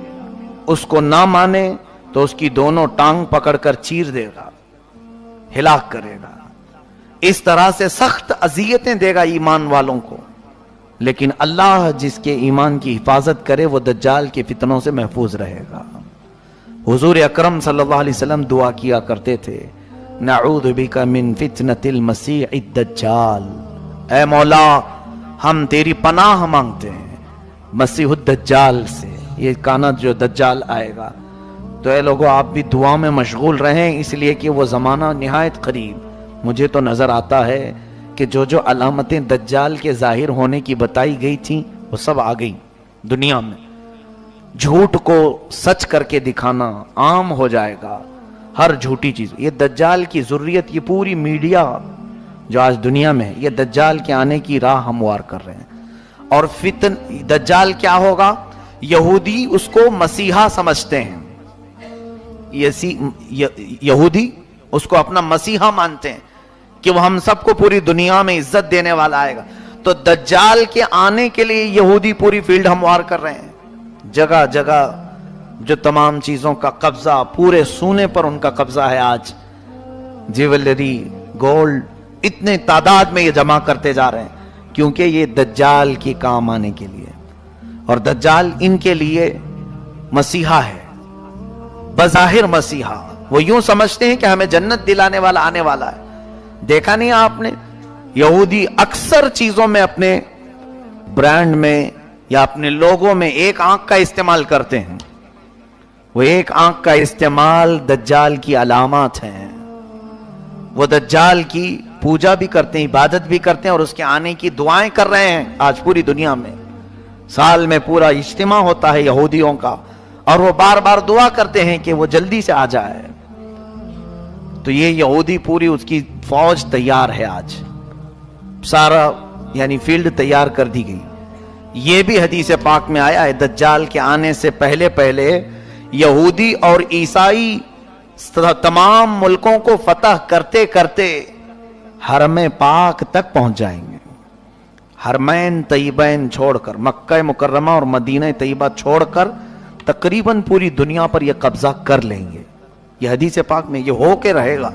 اس کو نہ مانے تو اس کی دونوں ٹانگ پکڑ کر چیر دے گا، ہلاک کرے گا۔ اس طرح سے سخت اذیتیں دے گا ایمان والوں کو، لیکن اللہ جس کے ایمان کی حفاظت کرے وہ دجال کے فتنوں سے محفوظ رہے گا۔ حضور اکرم صلی اللہ علیہ وسلم دعا کیا کرتے تھے، نعوذ بک من فتنة المسیح الدجال، اے مولا ہم تیری پناہ مانگتے ہیں مسیح الدجال سے، یہ کانا جو دجال آئے گا۔ تو اے لوگوں آپ بھی دعا میں مشغول رہیں، اس لیے کہ وہ زمانہ نہایت قریب۔ مجھے تو نظر آتا ہے کہ جو علامتیں دجال کے ظاہر ہونے کی بتائی گئی تھیں وہ سب آ گئی دنیا میں۔ جھوٹ کو سچ کر کے دکھانا عام ہو جائے گا، ہر جھوٹی چیز۔ یہ دجال کی ضروریت، یہ پوری میڈیا جو آج دنیا میں ہے، یہ دجال کے آنے کی راہ ہموار کر رہے ہیں۔ اور دجال کیا ہوگا؟ یہودی اس کو مسیحا سمجھتے ہیں، یہودی اس کو اپنا مسیحا مانتے ہیں کہ وہ ہم سب کو پوری دنیا میں عزت دینے والا آئے گا۔ تو دجال کے آنے کے لیے یہودی پوری فیلڈ ہموار کر رہے ہیں، جگہ جگہ جو تمام چیزوں کا قبضہ، پورے سونے پر ان کا قبضہ ہے آج، جیولری، گولڈ، اتنے تعداد میں یہ جمع کرتے جا رہے ہیں، کیونکہ یہ دجال کی کام آنے کے لیے۔ اور دجال ان کے لیے مسیحا ہے، بظاہر مسیحا۔ وہ یوں سمجھتے ہیں کہ ہمیں جنت دلانے والا آنے والا ہے۔ دیکھا نہیں آپ نے یہودی اکثر چیزوں میں، اپنے برانڈ میں یا اپنے لوگوں میں ایک آنکھ کا استعمال کرتے ہیں، وہ ایک آنکھ کا استعمال دجال کی علامات ہیں۔ وہ دجال کی پوجا بھی کرتے ہیں، عبادت بھی کرتے ہیں، اور اس کے آنے کی دعائیں کر رہے ہیں آج پوری دنیا میں۔ سال میں پورا اجتماع ہوتا ہے یہودیوں کا، اور وہ بار بار دعا کرتے ہیں کہ وہ جلدی سے آ جائے۔ تو یہ یہودی پوری اس کی فوج تیار ہے آج، سارا یعنی فیلڈ تیار کر دی گئی۔ یہ بھی حدیث پاک میں آیا ہے، دجال کے آنے سے پہلے پہلے یہودی اور عیسائی تمام ملکوں کو فتح کرتے کرتے حرم پاک تک پہنچ جائیں گے۔ حرمین طیبین چھوڑ کر، مکہ مکرمہ اور مدینہ طیبہ چھوڑ کر تقریباً پوری دنیا پر یہ قبضہ کر لیں گے۔ یہ حدیث پاک میں یہ ہو کے رہے گا،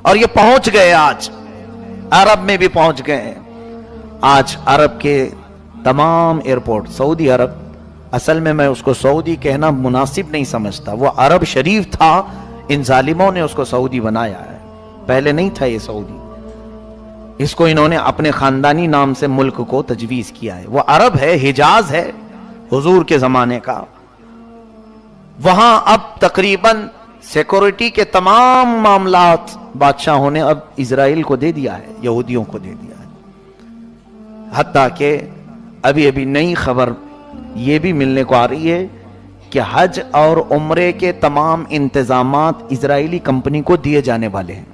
اور یہ پہنچ گئے، آج عرب میں بھی پہنچ گئے۔ آج عرب کے تمام ایئرپورٹ، سعودی عرب، اصل میں اس کو سعودی کہنا مناسب نہیں سمجھتا، وہ عرب شریف تھا، ان ظالموں نے اس کو سعودی بنایا ہے، پہلے نہیں تھا یہ سعودی، اس کو انہوں نے اپنے خاندانی نام سے ملک کو تجویز کیا ہے۔ وہ عرب ہے، حجاز ہے حضور کے زمانے کا۔ وہاں اب تقریباً سیکورٹی کے تمام معاملات بادشاہوں نے اب اسرائیل کو دے دیا ہے، یہودیوں کو دے دیا ہے۔ حتیٰ کہ ابھی نئی خبر یہ بھی ملنے کو آ رہی ہے کہ حج اور عمرے کے تمام انتظامات اسرائیلی کمپنی کو دیے جانے والے ہیں،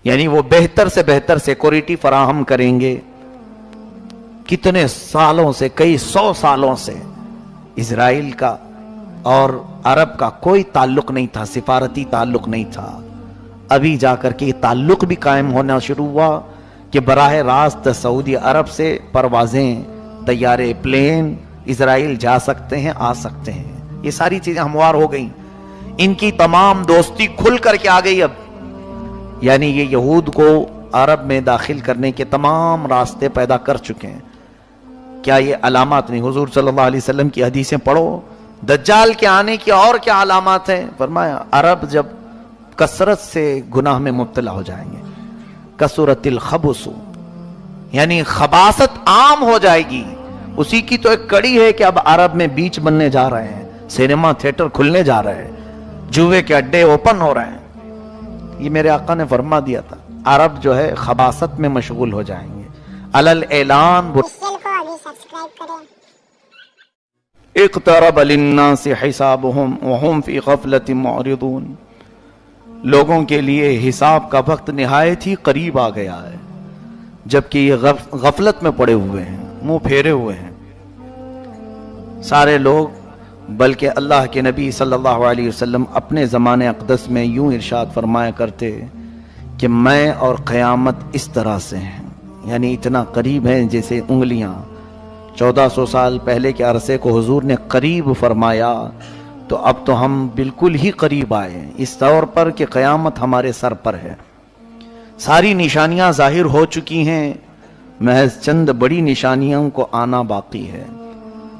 یعنی وہ بہتر سے بہتر سیکورٹی فراہم کریں گے۔ کتنے سالوں سے، کئی 100 سالوں سے اسرائیل کا اور عرب کا کوئی تعلق نہیں تھا، سفارتی تعلق نہیں تھا۔ ابھی جا کر کے یہ تعلق بھی قائم ہونا شروع ہوا کہ براہ راست سعودی عرب سے پروازیں، طیارے، پلین اسرائیل جا سکتے ہیں، آ سکتے ہیں۔ یہ ساری چیزیں ہموار ہو گئیں، ان کی تمام دوستی کھل کر کے آ گئی اب، یعنی یہ یہود کو عرب میں داخل کرنے کے تمام راستے پیدا کر چکے ہیں۔ کیا یہ علامات نہیں؟ حضور صلی اللہ علیہ وسلم کی حدیثیں پڑھو، دجال کے آنے کی اور کیا علامات ہیں؟ فرمایا عرب جب کثرت سے گناہ میں مبتلا ہو جائیں گے، کثرت الخبث، یعنی خباثت عام ہو جائے گی۔ اسی کی تو ایک کڑی ہے کہ اب عرب میں بیچ بننے جا رہے ہیں، سینما تھیٹر کھلنے جا رہے ہیں، جوے کے اڈے اوپن ہو رہے ہیں۔ یہ میرے آقا نے فرما دیا تھا، عرب جو ہے خباثت میں مشغول ہو جائیں گے۔ علل اعلان اقترب للناس حسابهم وهم فی غفلۃ معرضون، لوگوں کے لیے حساب کا وقت نہایت ہی قریب آ گیا ہے، جبکہ یہ غفلت میں پڑے ہوئے ہیں، منہ پھیرے ہوئے ہیں سارے لوگ۔ بلکہ اللہ کے نبی صلی اللہ علیہ وسلم اپنے زمان اقدس میں یوں ارشاد فرمایا کرتے کہ میں اور قیامت اس طرح سے ہیں، یعنی اتنا قریب ہیں جیسے انگلیاں 1400 سال پہلے کے عرصے کو حضور نے قریب فرمایا، تو اب تو ہم بالکل ہی قریب آئے ہیں، اس طور پر کہ قیامت ہمارے سر پر ہے۔ ساری نشانیاں ظاہر ہو چکی ہیں، محض چند بڑی نشانیوں کو آنا باقی ہے،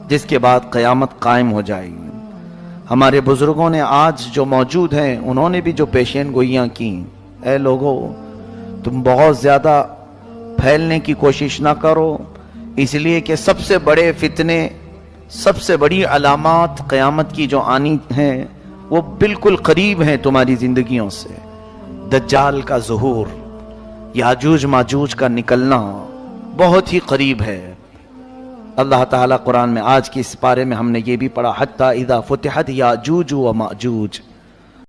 جس کے بعد قیامت قائم ہو جائے گی۔ ہمارے بزرگوں نے آج جو موجود ہیں، انہوں نے بھی جو پیشین گوئیاں کی، اے لوگو تم بہت زیادہ پھیلنے کی کوشش نہ کرو، اس لیے کہ سب سے بڑے فتنے، سب سے بڑی علامات قیامت کی جو آنی ہیں وہ بالکل قریب ہیں تمہاری زندگیوں سے۔ دجال کا ظہور، یاجوج ماجوج کا نکلنا بہت ہی قریب ہے۔ اللہ تعالیٰ قرآن میں آج کی اس پارے میں ہم نے یہ بھی پڑھا، حتی اذا فتحت یاجوج و ماجوج،